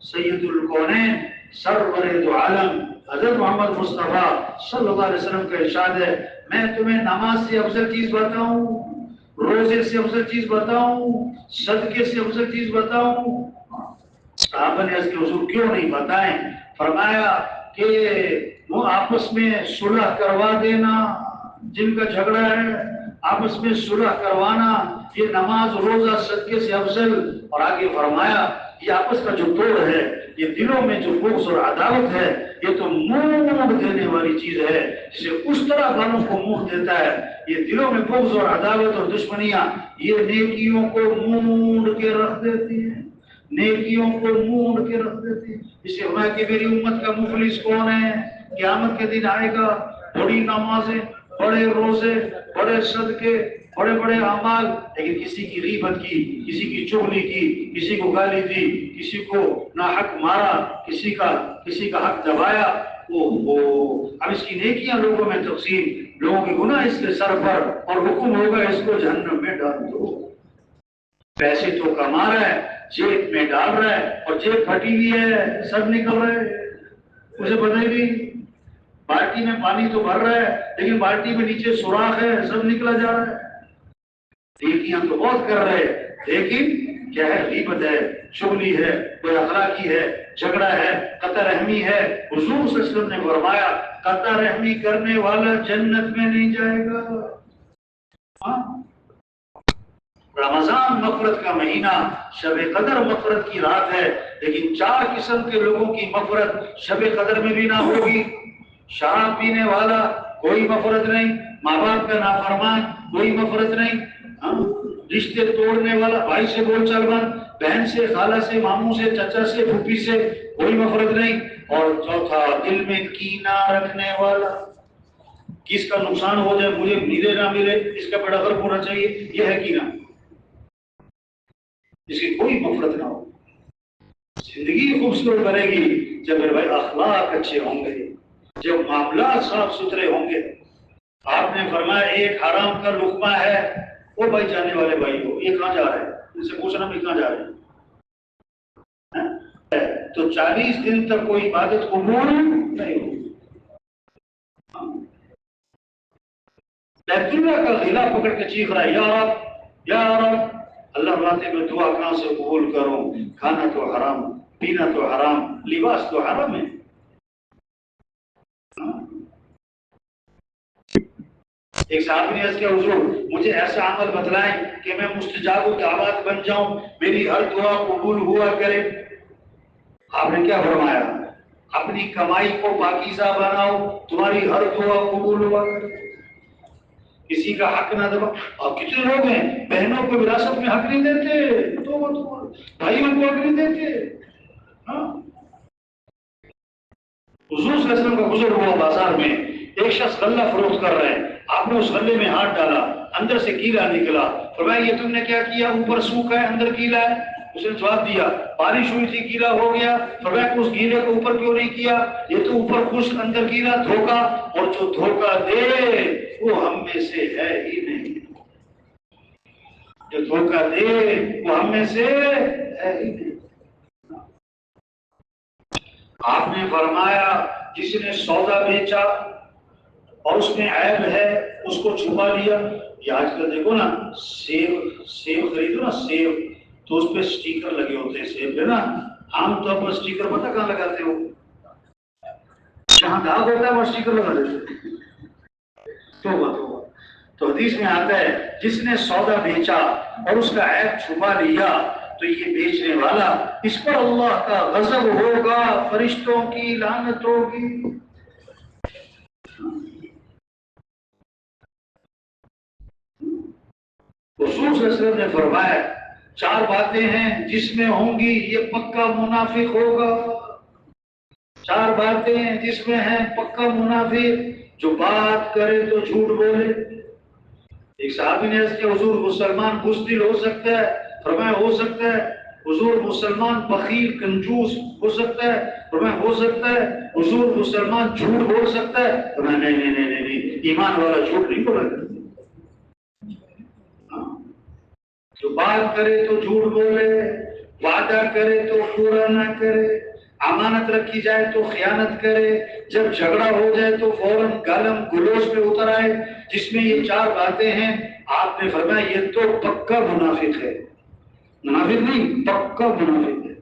سید الکونین سرور دو عالم حضرت محمد مصطفیٰ صلی اللہ علیہ وسلم کا ارشاد ہے، میں تمہیں نماز سے افضل چیز بتاؤں، روزے سے افضل چیز بتاؤں، صدقے سے افضل چیز بتاؤں؟ صحابہ نے اس کے حضور کیوں نہیں بتائیں؟ فرمایا کہ وہ آپس میں صلح کروا دینا، جن کا جھگڑا ہے آپس میں صلح کروانا، یہ نماز روزہ صدقے سے افضل۔ اور آگے فرمایا یہ آپس کا جو توڑ ہے، یہ دلوں میں جو بغض اور عداوت ہے، یہ تو منہ دینے والی چیز ہے، جسے اس طرح والوں کو منہ دیتا ہے۔ یہ دلوں میں بغض اور عداوت اور دشمنیاں یہ نیکیوں کو مونڈ کے رکھ دیتی ہیں، نیکیوں کو مونڈ کے رکھ دیتی ہیں۔ اسے ہوا کہ میری امت کا مفلس کون ہے؟ قیامت کے دن آئے گا، بڑی نمازیں، بڑے روزے، بڑے صدقے، بڑے بڑے اعمال، لیکن کسی کی غیبت کی، کسی کی چغلی کی، کسی کو گالی دی، کسی کو ناحق مارا، کسی کا حق دبایا۔ اب اس کی نیکیاں لوگوں میں تقسیم، لوگوں کے گناہ اس کے سر پر، اور حکم ہوگا اس کو جہنم میں ڈال دو۔ پیسے تو کما رہا ہے، جیب میں ڈال رہا ہے، اور جیب پھٹی ہوئی ہے، سب نکل رہا ہے، اسے پتہ ہی نہیں۔ بالٹی میں پانی تو بھر رہا ہے لیکن بالٹی میں نیچے سوراخ ہے، سب نکلا جا رہا ہے۔ نیکیاں تو بہت کر رہے لیکن کیا ہے؟ غیبت ہے، چغلی ہے، کوئی اخلاقی ہے، جھگڑا ہے، قطع رحمی ہے۔ حضور صلی اللہ علیہ وسلم نے فرمایا قطع رحمی کرنے والا جنت میں نہیں جائے گا۔ رمضان مغفرت کا مہینہ، شب قدر مغفرت کی رات ہے، لیکن 4 قسم کے لوگوں کی مغفرت شب قدر میں بھی نہ ہوگی۔ شراب پینے والا کوئی مغفرت نہیں، ماں باپ کا نافرمان کوئی مغفرت نہیں، رشتے توڑنے والا، بھائی سے بول چال بند، بہن سے، خالہ سے، ماموں سے، چچا سے، پھوپھی سے کوئی مغفرت نہیں۔ اور چوتھا دل میں کینہ رکھنے والا، کس کا نقصان ہو جائے، مجھے ملے نہ ملے، اس کا بڑا غرب ہونا چاہیے، یہ ہے کینہ، اس کی کوئی مغفرت نہ ہو۔ زندگی خوبصورت بنے گی جب میرے بھائی اخلاق اچھے ہوں گے، جب معاملات صاف ستھرے ہوں گے۔ آپ نے فرمایا ایک حرام کا لقمہ ہے، وہ بھائی جانے والے بھائی ہو، یہ کہاں جا رہے ہیں؟ ان سے پوچھنا بھی کہاں جا رہے ہیں؟ تو 40 دن تک کوئی عبادت قبول نہیں ہوگی۔ دنیا کا غلا پکڑ کے چیخ رہا ہے یا رب یا رب، اللہ راتے میں دعا کہاں سے قبول کروں؟ کھانا تو حرام، پینا تو حرام، لباس تو حرام ہے۔ ایک صحابی نے عرض کیا حضور مجھے ایسا عمل بتلائیں کہ میں مستجاب الدعوات بن جاؤں، میری ہر دعا قبول ہوا کرے۔ آپ نے کیا فرمایا؟ اپنی کمائی کو پاکیزہ بناؤ، تمہاری ہر دعا قبول ہوا کرے۔ کسی کا حق نہ دبا۔ اب کتنے لوگ ہیں بہنوں کو وراثت میں حق نہیں دیتے، تو بھائیوں کو حق نہیں دیتے۔ ہاں، حضور صلی اللہ علیہ وسلم کا گزر ہوا بازار میں، ایک شخص غلہ فروخت کر رہا ہے، آپ نے اس غلے میں ہاتھ ڈالا، اندر سے کیڑا نکلا، فرمایا یہ تم نے کیا کیا؟ اوپر سوکھا ہے اندر کیڑا ہے۔ اس نے جواب دیا بارش ہوئی تھی کیڑا ہو گیا۔ فرمایا اس گیلے کو اوپر کیوں نہیں کیا؟ یہ تو اوپر خشک اندر کیڑا، دھوکا، اور جو دھوکا دے وہ ہم میں سے ہے ہی نہیں، جو دھوکا دے وہ ہم میں سے ہے ہی نہیں۔ آپ نے فرمایا جس نے سودا بیچا اور اس میں عیب ہے اس کو چھپا لیا۔ یہ آج کل دیکھو نا، سیب خریدو نا، سیب تو اس پہ سٹیکر لگے ہوتے ہیں، سیب پہ نا عام طور پر سٹیکر پتہ کہاں لگاتے ہو؟ جہاں داغ ہوتا ہے وہ سٹیکر لگا دیتے۔ تو حدیث میں آتا ہے جس نے سودا بیچا اور اس کا عیب چھپا لیا تو یہ بیچنے والا، اس پر اللہ کا غضب ہوگا، فرشتوں کی لعنت ہوگی۔ رسول صلی اللہ علیہ وسلم نے فرمایا 4 باتیں ہیں جس میں ہوں گی یہ پکا منافق ہوگا۔ 4 باتیں ہیں جس میں ہیں پکا منافق، جو بات کرے تو جھوٹ بولے۔ ایک صحابی نے عرض کیا حضور مسلمان بزدل ہو سکتا ہے؟ فرمایا ہو سکتا ہے۔ حضور مسلمان بخیل کنجوس ہو سکتا ہے؟ فرمایا ہو سکتا ہے۔ حضور مسلمان جھوٹ بول سکتا ہے؟ فرمایا نہیں، ایمان والا جھوٹ نہیں بولا کرتا۔ جو بات کرے تو جھوٹ بولے، وعدہ کرے تو پورا نہ کرے، امانت رکھی جائے تو خیانت کرے، جب جھگڑا ہو جائے تو فوراً گالم گلوچ پہ اتر آئے۔ جس میں یہ 4 باتیں ہیں آپ نے فرمایا یہ تو پکا منافق ہے، منافق نہیں پکا منافق ہے۔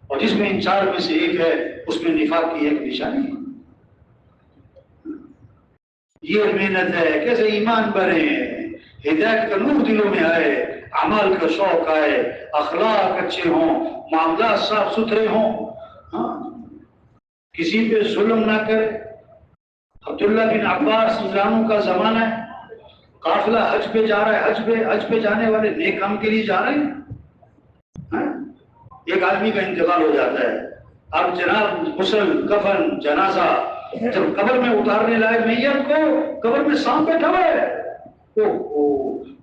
اور جس میں ان 4 میں سے ایک ہے اس میں نفاق کی ایک نشانی ہے۔ یہ محنت ہے کیسے ایمان بڑھے، ہدایت کا نور دلوں میں آئے، عمل کا شوق آئے، اخلاق اچھے ہوں، معاملات صاف ستھرے ہوں، ہاں، کسی پہ ظلم نہ کرے۔ عبداللہ بن عباس رضی اللہ عنہ کا زمانہ ہے، قافلہ حج پہ جا رہا ہے، حج پہ جانے والے نیک کام کے لیے جا رہے ہیں، ایک آدمی کا انتقال ہو جاتا ہے، اب جناب غسل کفن جنازہ جب قبر میں اتارنے لائے میت کو، قبر میں سانپ بیٹھا ہوا ہے،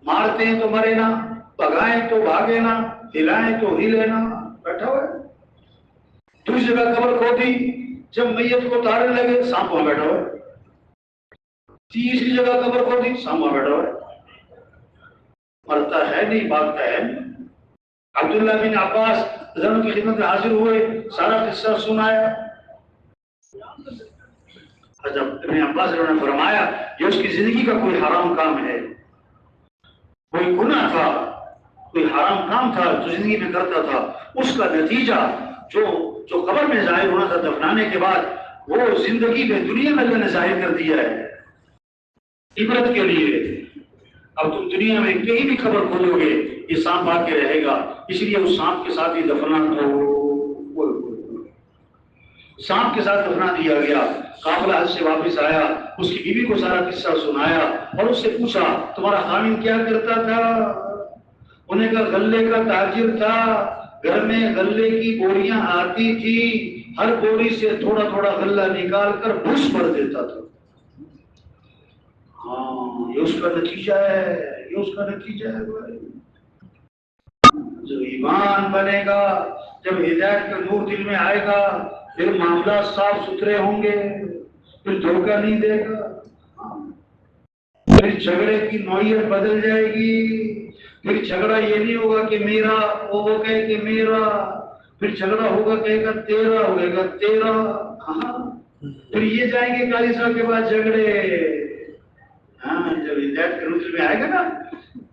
مارتے ہیں تو مرے نہ، بھگائیں تو بھاگے نہ، ہلائیں تو ہلے نہ، بیٹھا ہوا ہے۔ دوسری جگہ قبر کھودی، جب میت کو اتارنے لگے سانپ وہاں بیٹھا ہوا ہے۔ تیسری جگہ قبر کھودی، سانپ وہاں بیٹھا ہوا ہے۔ مرتا ہے نہیں، بھاگتا ہے نہیں۔ عبداللہ بن عباس رضی کی خدمت میں حاضر ہوئے، سارا قصہ سنایا۔ حضرت ابن عباس نے فرمایا یہ اس کی زندگی کا کوئی حرام کام ہے، کوئی گناہ تھا، کوئی حرام کام تھا جو زندگی میں کرتا تھا، اس کا نتیجہ جو قبر میں ظاہر ہونا تھا دفنانے کے بعد، وہ زندگی میں دنیا میں اللہ نے ظاہر کر دیا ہے عبرت کے لیے۔ اب تم دنیا میں کہیں بھی خبر کھولو گے یہ سانپ آ کے رہے گا، اس لیے اس سانپ کے ساتھ ہی دفنا سانپ کے ساتھ دفنا دیا گیا۔ قافلہ حج سے واپس آیا، اس کی بیوی کو سارا قصہ سنایا اور اس سے پوچھا تمہارا خامن کیا کرتا تھا؟ انہیں کہا غلے کا تاجر تھا، گھر میں غلے کی بوریاں آتی تھی، ہر بوری سے تھوڑا تھوڑا غلہ نکال کر بھس بھر دیتا تھا۔ ہاں یہ اس کا نتیجہ ہے، یہ اس کا نتیجہ ہے بھائی۔ جب ایمان بنے گا، جب ہدایت کا نور دل میں آئے گا، پھر معاملات صاف ستھرے ہوں گے، پھر دھوکہ نہیں دے گا، پھر جھگڑے کی نوعیت بدل جائے گی، پھر جھگڑا یہ نہیں ہوگا کہ میرا، وہ کہے کہ میرا، پھر جھگڑا ہوگا کہے گا تیرا، ہوگے گا تیرا، ہاں پھر یہ جائیں گے 40 سال کے بعد جھگڑے۔ ہاں جب ہدایت کا نور میں آئے گا نا،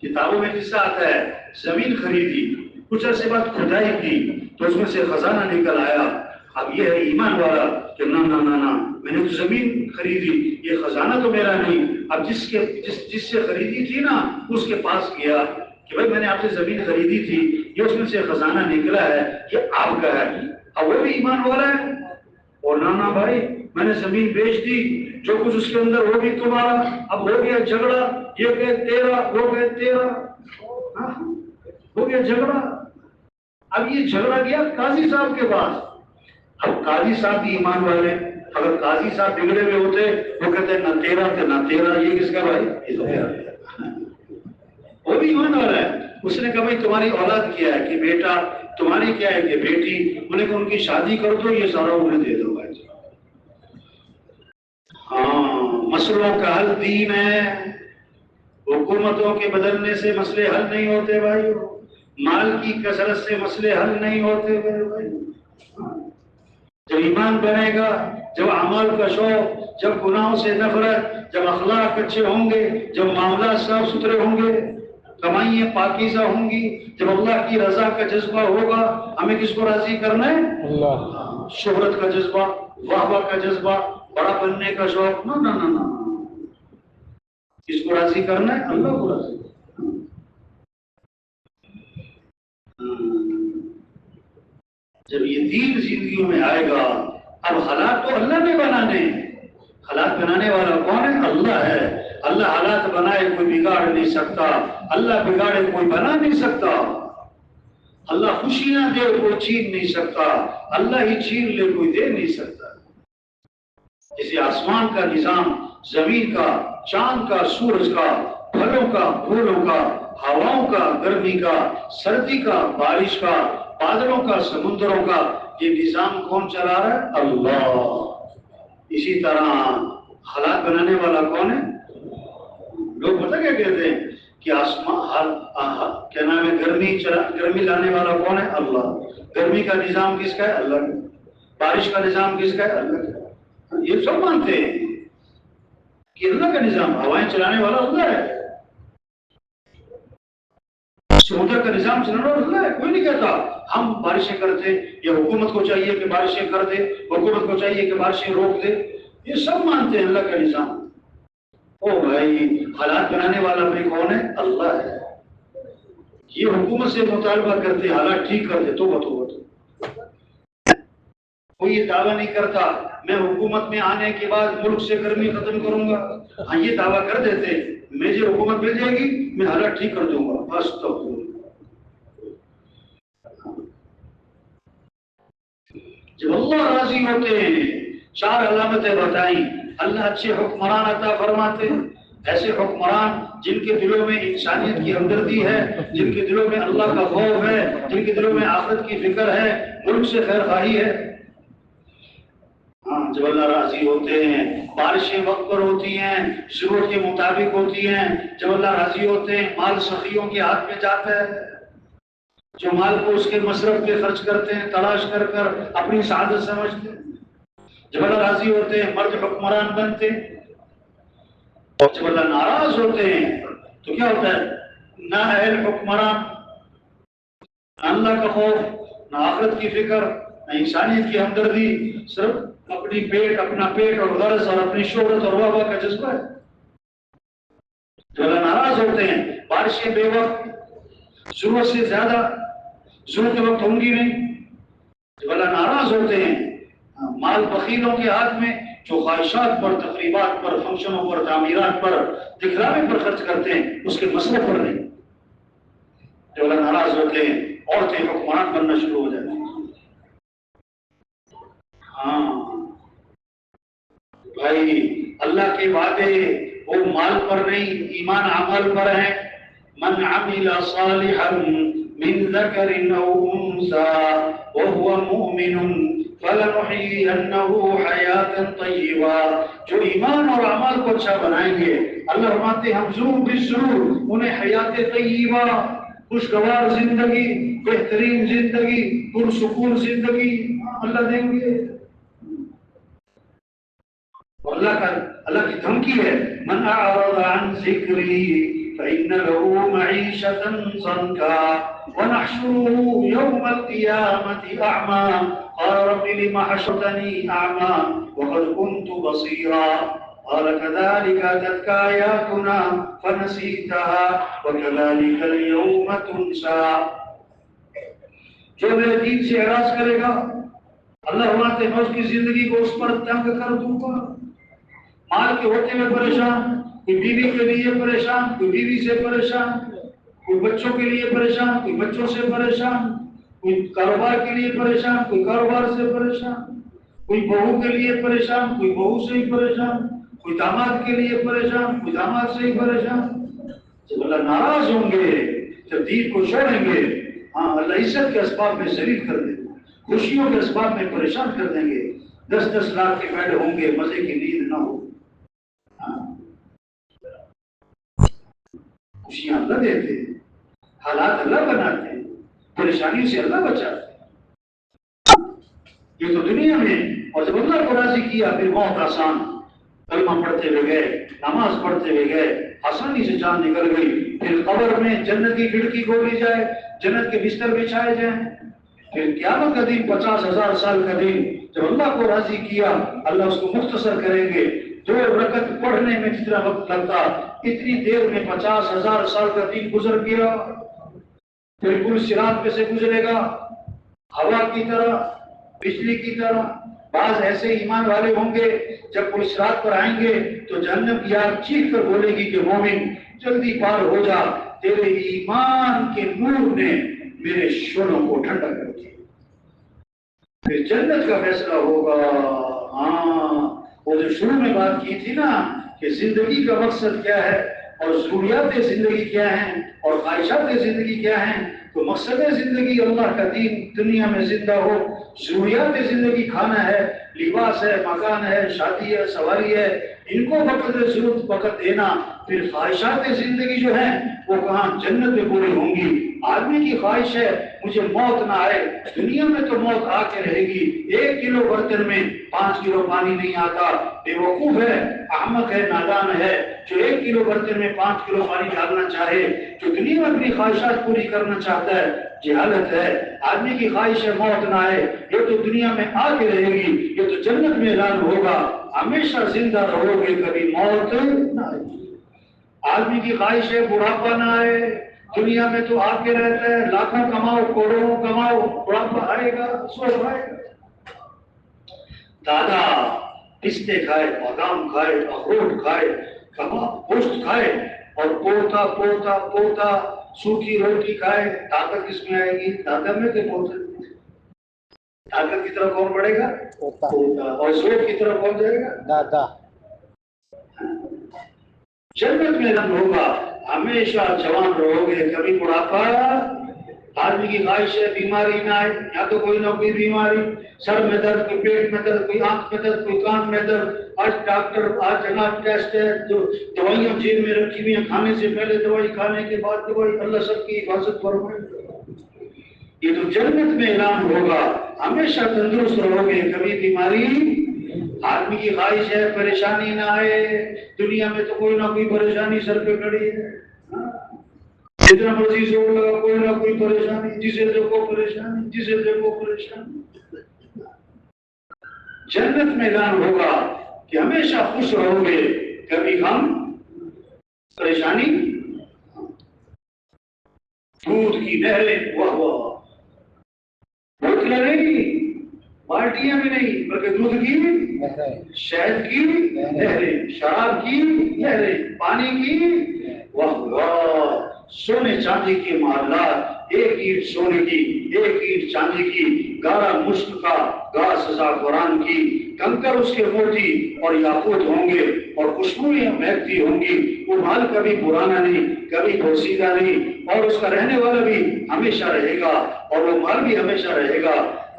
کتابوں میں قصہ آتا ہے زمین خریدی، کچھ عرصے بعد کھدائی کی تو اس میں سے خزانہ نکل آیا، اب یہ ہے ایمان والا کہ نہ نہ نہ نہ، میں نے تو زمین خریدی، یہ خزانہ تو میرا نہیں۔ اب جس سے خریدی تھی نا اس کے پاس گیا کہ بھائی میں نے آپ سے زمین خریدی تھی، یہ اس میں سے خزانہ نکلا ہے، یہ آپ کا ہے۔ اب وہ بھی ایمان والا ہے، اور نہ بھائی میں نے زمین بیچ دی، جو کچھ اس کے اندر وہ بھی تمہارا۔ اب ہو گیا جھگڑا، یہ کہ تیرا، وہ کہ تیرا، ہو گیا جھگڑا۔ اب یہ جھگڑا گیا قاضی صاحب کے پاس۔ اب قاضی صاحب بھی ایمان والے، اگر قاضی صاحب بگڑے ہوئے ہوتے وہ کہتے ہیں نہ تیرا کہ نہ تیرا، یہ کس کا بھائی؟ یہ تو میرا۔ وہ بھی ایمان والا ہے، اس نے کہا بھائی تمہاری اولاد کیا ہے کہ بیٹا، تمہاری کیا ہے کہ بیٹی، انہوں نے کہا ان کی شادی کر دو، یہ سارا انہیں دے دو بھائی۔ ہاں، مسئلوں کا حل دین ہے، حکومتوں کے بدلنے سے مسئلے حل نہیں ہوتے بھائی، مال کی کثرت سے مسئلے حل نہیں ہوتے بھائی۔ جب ایمان بنے گا، جب اعمال کا شوق، جب گناہوں سے نفرت، جب اخلاق اچھے ہوں گے، جب معاملات صاف ستھرے ہوں گے، کمائیاں پاکیزہ ہوں گی، جب اللہ کی رضا کا جذبہ ہوگا، ہمیں کس کو راضی کرنا ہے؟ اللہ۔ شہرت کا جذبہ، واہ واہ کا جذبہ، بڑا بننے کا شوق، نہ نہ نہ نہ، کس کو راضی کرنا ہے؟ اللہ کو راضی۔ جب یہ دین زندگیوں میں آئے گا، اب حالات تو اللہ نے بنانے ہیں، حالات بنانے والا کون ہے؟ اللہ ہے۔ اللہ حالات بنائے کوئی بگاڑ نہیں سکتا، اللہ بگاڑے کوئی بنا نہیں سکتا، اللہ خوشیاں دے کوئی چھین نہیں سکتا، اللہ ہی چھین لے کوئی دے نہیں سکتا۔ جسے آسمان کا نظام، زمین کا، چاند کا، سورج کا، پھلوں کا، پھولوں کا، ہواؤں کا، گرمی کا، سردی کا، بارش کا، بادلوں کا، سمندروں کا، یہ نظام کون چلا رہا ہے؟ اللہ۔ اسی طرح حالات بنانے والا کون ہے؟ لوگ پتہ کیا کہتے ہیں کہ آسمان کیا نام ہے، گرمی لانے والا کون ہے؟ اللہ۔ گرمی کا نظام کس کا ہے؟ اللہ کا۔ بارش کا نظام کس کا ہے؟ اللہ کا۔ یہ سب مانتے ہیں کہ اللہ کا نظام، ہوائیں چلانے والا اللہ ہے، سمندر کا نظام چلانے والا اللہ ہے۔ کوئی نہیں کہتا ہم بارشیں کرتے، یا حکومت کو چاہیے کہ بارشیں کر دے، حکومت کو چاہیے کہ بارشیں روک دے، یہ سب مانتے ہیں اللہ کا نظام۔ او بھائی، حالات بنانے والا بھی کون ہے؟ اللہ ہے۔ یہ حکومت سے مطالبہ کرتے حالات ٹھیک کر دے، تو کوئی یہ دعویٰ نہیں کرتا میں حکومت میں آنے کے بعد ملک سے گرمی ختم کروں گا۔ ہاں یہ دعویٰ کر دیتے مجھے حکومت مل جائے گی میں حالات ٹھیک کر دوں گا، بس تو جب اللہ راضی ہوتے ہیں، چار علامتیں بتائیں، اللہ اچھے حکمران عطا فرماتے ہیں، ایسے حکمران جن کے دلوں میں انسانیت کی ہمدردی ہے، جن کے دلوں میں اللہ کا خوف ہے، جن کے دلوں میں آخرت کی فکر ہے، ملک سے خیر خواہی ہے۔ ہاں، جب اللہ راضی ہوتے ہیں، بارشیں وقت پر ہوتی ہیں، ضرورت کے مطابق ہوتی ہیں۔ جب اللہ راضی ہوتے ہیں، مال سخیوں کے ہاتھ میں جاتا ہے، جو مال کو اس کے مصرف پہ خرچ کرتے ہیں، تلاش کر کر اپنی سعادت سمجھتے ہیں۔ جب اللہ راضی ہوتے ہیں، مرد حکمران بنتے ہیں۔ جب اللہ ناراض ہوتے ہیں تو کیا ہوتا ہے؟ نہ اہل حکمران، نہ اللہ کا خوف، نہ آخرت کی فکر، نہ انسانیت کی ہمدردی، صرف اپنا پیٹ اور غرض اور اپنی شہرت اور واہ کا جذبہ ہے۔ جب اللہ ناراض ہوتے ہیں، بارشیں بے وقت، ضرورت سے زیادہ، ضرورت کے وقت ہوں گی نہیں۔ جب اللہ ناراض ہوتے ہیں، مال بخیلوں کے ہاتھ میں، جو خواہشات پر، تقریبات پر، فنکشنوں پر، تعمیرات پر، دکھلاوے پر خرچ کرتے ہیں، اس کے مصرف پر نہیں۔ جب اللہ ناراض ہوتے ہیں، عورتیں حکمران بننا شروع ہو جاتی ہیں۔ ہاں بھائی، اللہ کے وعدے وہ مال پر نہیں، ایمان عمل پر ہیں۔ من عمل صالحا من ذکر او انثى وهو مؤمن فلنحيينه حیاتا طیبہ، جو ایمان اور عمل کو اچھا بنائیں گے، اللہ فرماتے ہیں ہم ضرور بالضرور انہیں حیات طیبہ، خوشگوار زندگی، بہترین زندگی، پرسکون زندگی اللہ دیں گے۔ اور اللہ کی دھمکی ہے من اعرض عن ذکری فإن له معيشة ضنكا ونحشره يوم القيامة أعمى قال رب لم حشرتني أعمى وقد كنت بصيرا قال كذلك أتتك آياتنا فنسيتها وكذلك اليوم تنسى. جو میرے دین سے اعراض کرے گا اللہ فرماتے ہیں میں اس کی زندگی کو اس پر تنگ کر دوں گا. مال کے ہوتے میں پریشان، کوئی بیوی کے لیے پریشان، کوئی بیوی سے پریشان، کوئی بچوں کے لیے پریشان، کوئی بچوں سے پریشان، کوئی کاروبار کے لیے پریشان، کوئی کاروبار سے پریشان، کوئی بہو کے لیے پریشان، کوئی بہو سے ہی پریشان، کوئی داماد کے لیے پریشان، کوئی داماد سے ہی پریشان. جب اللہ ناراض ہوں گے، جب دین کو چھوڑیں گے، ہاں اللہ عزت کے اسباب میں ذلیل کر دیں گے، خوشیوں کے اسباب میں پریشان کر دیں گے. 10-10 لاکھ کے بیڈ ہوں گے، مزے کی نیند نہ ہو. خوشیاں اللہ دیتے ہیں، حالات اللہ بناتے ہیں، پریشانیوں سے اللہ بچاتے ہیں. یہ تو دنیا میں. اور جب اللہ کو راضی کیا پھر موت آسان. کلمہ پڑھتے ہوئے گئے، نماز پڑھتے ہوئے گئے، آسانی سے جان نکل گئی. پھر قبر میں جنت کی کھڑکی کھولی جائے، جنت کے بستر بچھائے جائیں. پھر قیامت کا دن 50,000 سال کا دن جب اللہ کو راضی کیا اللہ اس کو مختصر کریں گے. 2 رکعت پڑھنے میں جتنا وقت لگتا اتنی دیر میں 50,000 سال کا دن گزر گیا. پھر پل صراط پہ سے گزرے گا ہوا کی طرح، بجلی کی طرح. بعض ایسے ایمان والے ہوں گے جب پل صراط پر آئیں گے تو جہنم کی آگ چیخ کر بولے گی کہ مومن جلدی پار ہو جا، تیرے ایمان کے نور نے میرے شعلوں کو ٹھنڈا کر دیا. پھر جنت کا فیصلہ ہوگا. ہاں وہ جو شروع میں بات کی تھی نا کہ زندگی کا مقصد کیا ہے اور ضروریات زندگی کیا ہیں اور خواہشات زندگی کیا ہیں، تو مقصد زندگی اللہ کا دین دنیا میں زندہ ہو. ضروریات زندگی کھانا ہے، لباس ہے، مکان ہے، شادی ہے، سواری ہے، ان کو وقت ضرورت وقت دینا. پھر خواہشات زندگی جو ہیں وہ کہاں جنت میں پوری ہوں گی. آدمی کی خواہش ہے مجھے موت نہ آئے. دنیا میں تو موت آ کے رہے گی. 1 کلو برتن میں 5 کلو پانی نہیں آتا. بے وقوف ہے، احمق ہے، نادان ہے جو 1 کلو برتن میں 5 کلو پانی ڈالنا چاہے، جو دنیا میں اپنی خواہشات پوری کرنا چاہتا ہے. جہالت ہے. آدمی کی خواہش ہے موت نہ آئے، یہ تو دنیا میں آ کے رہے گی، یہ تو جنت میں اعلان ہوگا ہمیشہ زندہ رہو گے، کبھی موت نہ آئے. آدمی کی خواہش ہے بڑھاپا نہ آئے. دنیا میں تو آ کے رہتا ہے، لاکھوں کماؤ، کروڑوں کماؤ، بڑھاپا آئے گا، سوچ آئے گا. دادا پستے کھائے، بادام کھائے، اخروٹ کھائے، گوشت کھائے، اور پوتا پوتا پوتا سوکھی روٹی کھائے. طاقت کس میں آئے گی؟ دادا میں کہ پوتے میں؟ طاقت کی طرف کون بڑھے گا؟ پوتا. اور زور کی طرف کون جائے گا؟ دادا. جنت میں رنگ ہوگا ہمیشہ جوان رہو گے، کبھی بڑھاپا. آدمی کی خواہش ہے بیماری نہ آئے، یا تو کوئی نہ کوئی بیماری، سر میں درد، کوئی پیٹ میں درد، کوئی آنکھ میں درد، کوئی کان میں درد. آج ڈاکٹر آج جناب ٹیسٹ ہے، جو دوائیاں جیب میں رکھی ہوئی ہیں، کھانے سے پہلے دوائی، کھانے کے بعد دوائی. اللہ سب کی حفاظت فرمائے. یہ تو جنت میں اعلان ہوگا ہمیشہ تندرست رہو گے، کبھی بیماری. آدمی کی خواہش ہے پریشانی نہ آئے. دنیا میں تو کوئی نہ کوئی پریشانی سر پہ کھڑی ہے. جتنا مرضی زور لگا کوئی نہ کوئی پریشانی، جسے دیکھو پریشانی، جسے دیکھو پریشانی. جنت میں اعلان ہوگا کہ ہمیشہ خوش رہو گے، کبھی غم پریشانی. دودھ کی نہریں، واہ واہ، بوتلیں نہیں، بالٹیاں بھی نہیں، بلکہ دودھ کی، شہد کی نہریں، شراب کی نہریں، پانی کی، واہ واہ. سونے چاندی کے معاملات، 1 اینٹ سونے کی، 1 اینٹ چاندی کی، گارا مشک کا، گا سزا قرآن کی، کنکر اس کے موتی اور یاقوت ہوں گے اور خوشبوئیں مہکتی ہوں گی. وہ مال کبھی پرانا نہیں، کبھی پوسیدہ نہیں، اور اس کا رہنے والا بھی ہمیشہ رہے گا اور وہ مال بھی ہمیشہ رہے گا.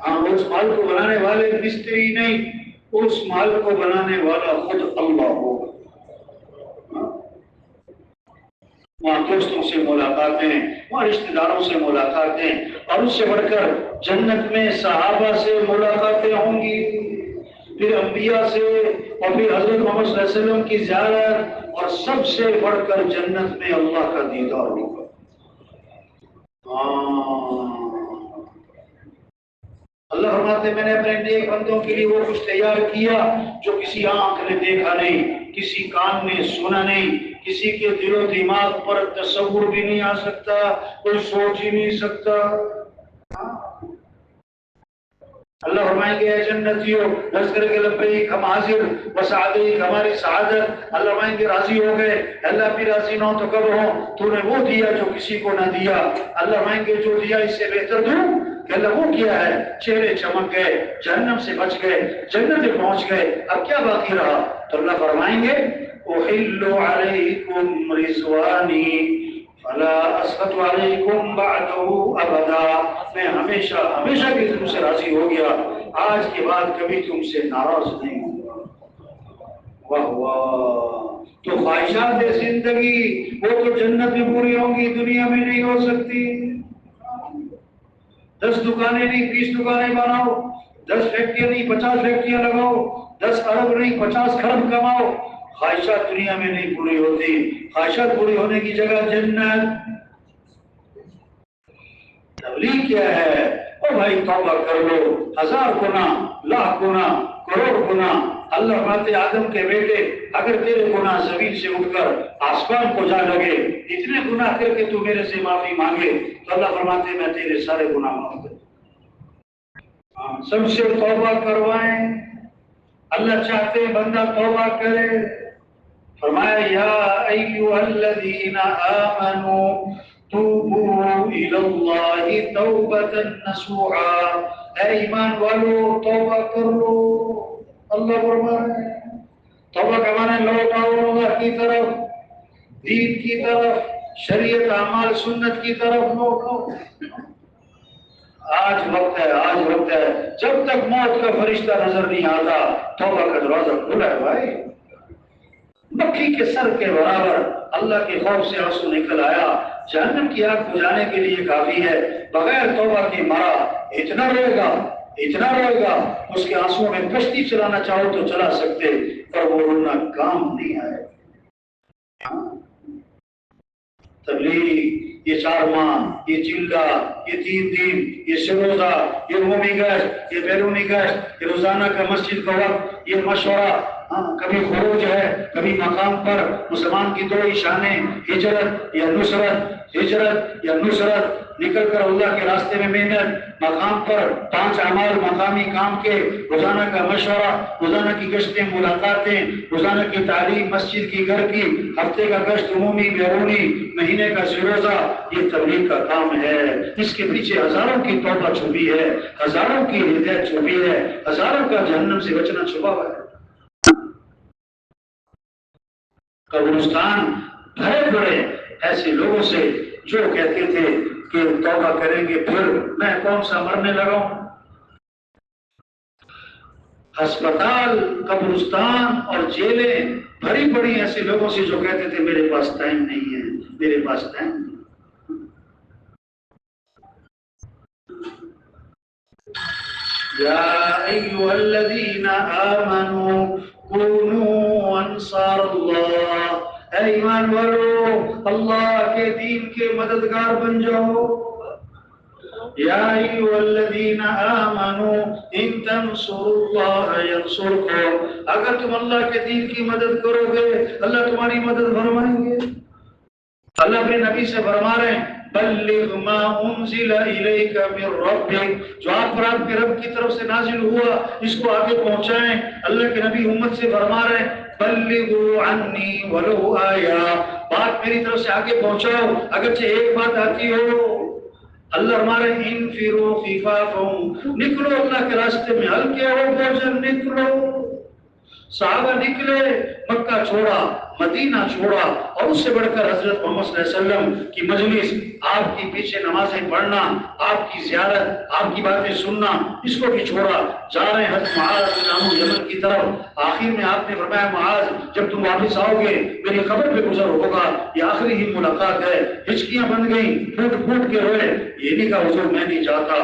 ہاں اس مال کو بنانے والے مستری نہیں، اس مال کو بنانے والا خود اللہ ہوگا. وہاں دوستوں سے ملاقاتیں، وہاں رشتہ داروں سے ملاقاتیں، اور اس سے بڑھ کر جنت میں صحابہ سے ملاقاتیں ہوں گی. پھر انبیاء سے، اور پھر حضرت محمد صلی اللہ علیہ وسلم کی زیارت، اور سب سے بڑھ کر جنت میں اللہ کا دیدار ہوگا۔ اللہ فرماتے ہیں میں نے اپنے نیک بندوں کے لیے وہ کچھ تیار کیا جو کسی آنکھ نے دیکھا نہیں، کسی کان نے سنا نہیں، کسی کے دل و دماغ پر تصور بھی نہیں آ سکتا، کوئی سوچ ہی نہیں سکتا۔ اللہ فرمائیں گے اے جنتیو، بس کر کے لبیک ہم حاضر، وسعدیک ہماری سعادت۔ اللہ فرمائیں گے راضی ہو گئے، اللہ بھی راضی نہ ہو تو کب ہو؟ تو نے وہ دیا جو کسی کو نہ دیا۔ اللہ فرمائیں گے جو دیا اس سے بہتر دوں، کہ اللہ وہ کیا ہے؟ چہرے چمک گئے، جہنم سے بچ گئے، جنت میں پہنچ گئے، اب کیا باقی رہا؟ تو اللہ فرمائیں گے احل علیکم رضوانی فلا اسخط علیکم بعده ابدا، میں ہمیشہ ہمیشہ کی تم سے راضی ہو گیا، آج کے بعد کبھی تم سے ناراض نہیں ہوں گا۔ واہ واہ! تو خواہشات زندگی وہ تو جنت میں پوری ہوں گی، دنیا میں نہیں ہو سکتی۔ 10 دکانیں نہیں 20 دکانیں بناؤ، 10 فیکٹریاں نہیں 50 فیکٹریاں لگاؤ، 10 ارب نہیں 50 کھرب کماؤ، خواہشات دنیا میں نہیں پوری ہوتی۔ خواہشات پوری ہونے کی جگہ جنت۔ تبلیغ کیا ہے؟ او بھائی توبہ کر لو، 1000 گنا، لاکھ گنا، کروڑ گنا۔ اللہ فرماتے آدم کے بیٹے اگر تیرے گناہ زمین سے اٹھ کر آسمان کو جا لگے، اتنے گناہ کر کے تو میرے سے معافی مانگے تو اللہ فرماتے میں تیرے سارے گناہ معاف کر دوں۔ سب سے توبہ کروائیں، اللہ چاہتے بندہ توبہ کرے۔ فرمایا یا ایھا الذین آمنوا توبوا الی اللہ توبۃ نصوحا، اے ایمان والو توبہ کر لو۔ اللہ فرمائے توبہ کا معنی لوٹ آؤ اللہ کی طرف، دین کی طرف، شریعت اعمال سنت کی طرف لوٹ آؤ۔ آج وقت ہے، آج وقت ہے، جب تک موت کا فرشتہ نظر نہیں آتا توبہ کا دروازہ کھلا ہے بھائی۔ مکھی کے سر کے برابر اللہ کے خوف سے آنسو نکل آیا، جہنم کی آگ بجھانے کے لیے کافی ہے، بغیر توبہ کی مرا اتنا روئے گا اتنا روئے گا، اس کے آنسو میں کشتی چلانا چاہو تو چلا سکتے، پر وہ رونا کام نہیں آئے۔ تبلیغ، یہ 4 ماہ، یہ چلہ، یہ 3 دن، یہ سروزہ، یہ عمومی گشت، یہ بیرونی گشت، یہ روزانہ کا مسجد کا وقت، یہ مشورہ، کبھی خروج ہے، کبھی مقام پر مسلمان کی 2 نشانیں، ہجرت یا نصرت، ہجرت یا نصرت، نکل کر اللہ کے راستے میں محنت، مقام پر 5 اعمال مقامی کام کے، روزانہ کا مشورہ، روزانہ کی گشتیں ملاقاتیں، روزانہ کی تعلیم مسجد کی گھر کی، ہفتے کا گشت عمومی بیرونی، مہینے کا روزہ، یہ تبلیغ کا کام ہے۔ اس کے پیچھے ہزاروں کی توبہ چھپی ہے، ہزاروں کی ہدایت چھپی ہے، ہزاروں کا جہنم سے بچنا چھپا ہوا ہے۔ قبرستان بھرے پڑے ایسے لوگوں سے جو کہتے تھے کہ توبہ کریں گے پھر میں کون سا مرنے لگا ہوں۔ ہسپتال، قبرستان اور جیلیں بھری پڑی ایسے لوگوں سے جو کہتے تھے میرے پاس ٹائم نہیں ہے، میرے پاس ٹائم نہیں۔ یا ایھا الذین آمنوا کونوا انصار اللہ، اے ایمان والو اللہ کے دین کے مددگار بن جاؤ۔ یا ایھا الذین آمنوا ان تنصروا اللہ ینصرکم، اگر تم اللہ کے دین کی مدد کرو گے اللہ تمہاری مدد فرمائیں گے۔ اللہ اپنے نبی سے فرما رہے ہیں بلغ ما انزل الیک من ربک، جو آپ پر آپ کے رب کی طرف سے نازل ہوا اس کو آگے پہنچائیں۔ اللہ کے نبی امت سے فرما رہے ہیں بلغوا عنی ولو آیہ، بات میری طرف سے آگے پہنچاؤ اگرچہ ایک بات آتی ہو۔ اللہ ہمارے انفروا خفافا، نکلو اللہ کے راستے میں ہلکے ہو بوجھل نکلو۔ صحابہ نکلے، مکہ چھوڑا، مدینہ چھوڑا، اور اس سے بڑھ کر حضرت محمد صلی اللہ علیہ وسلم کی مجلس، آپ کی پیچھے نمازیں پڑھنا، آپ کی زیارت، آپ کی باتیں سننا، اس کو بھی چھوڑا، جا رہے ہیں حضرت معاذ بن عمرو یمن کی طرف۔ آخر میں آپ نے فرمایا معاذ جب تم واپس آؤ گے میری قبر پہ گزر ہوگا، یہ آخری ہی ملاقات ہے۔ ہچکیاں بن گئیں، پھوٹ پھوٹ کے روئے، یہ نہیں کہا حضور میں نہیں جاتا،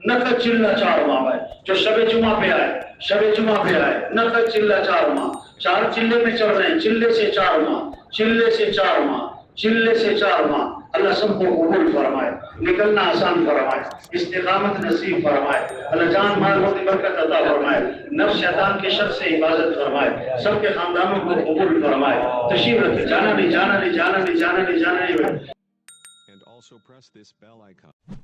نہ چلہ 4 ماہ ہے جو شب جمعہ پہ آئے نہ چلہ 4 ماہ 4 چلے میں چڑھ رہے ہیں چلے سے 4 ماہ اللہ سب کو قبول فرمائے نکلنا آسان فرمائے استقامت نصیب فرمائے اللہ جان مال و برکت عطا فرمائے نفس شیطان کے شر سے حفاظت فرمائے سب کے خاندانوں کو قبول فرمائے تشریف رکھے جانا نہیں And also press this bell icon.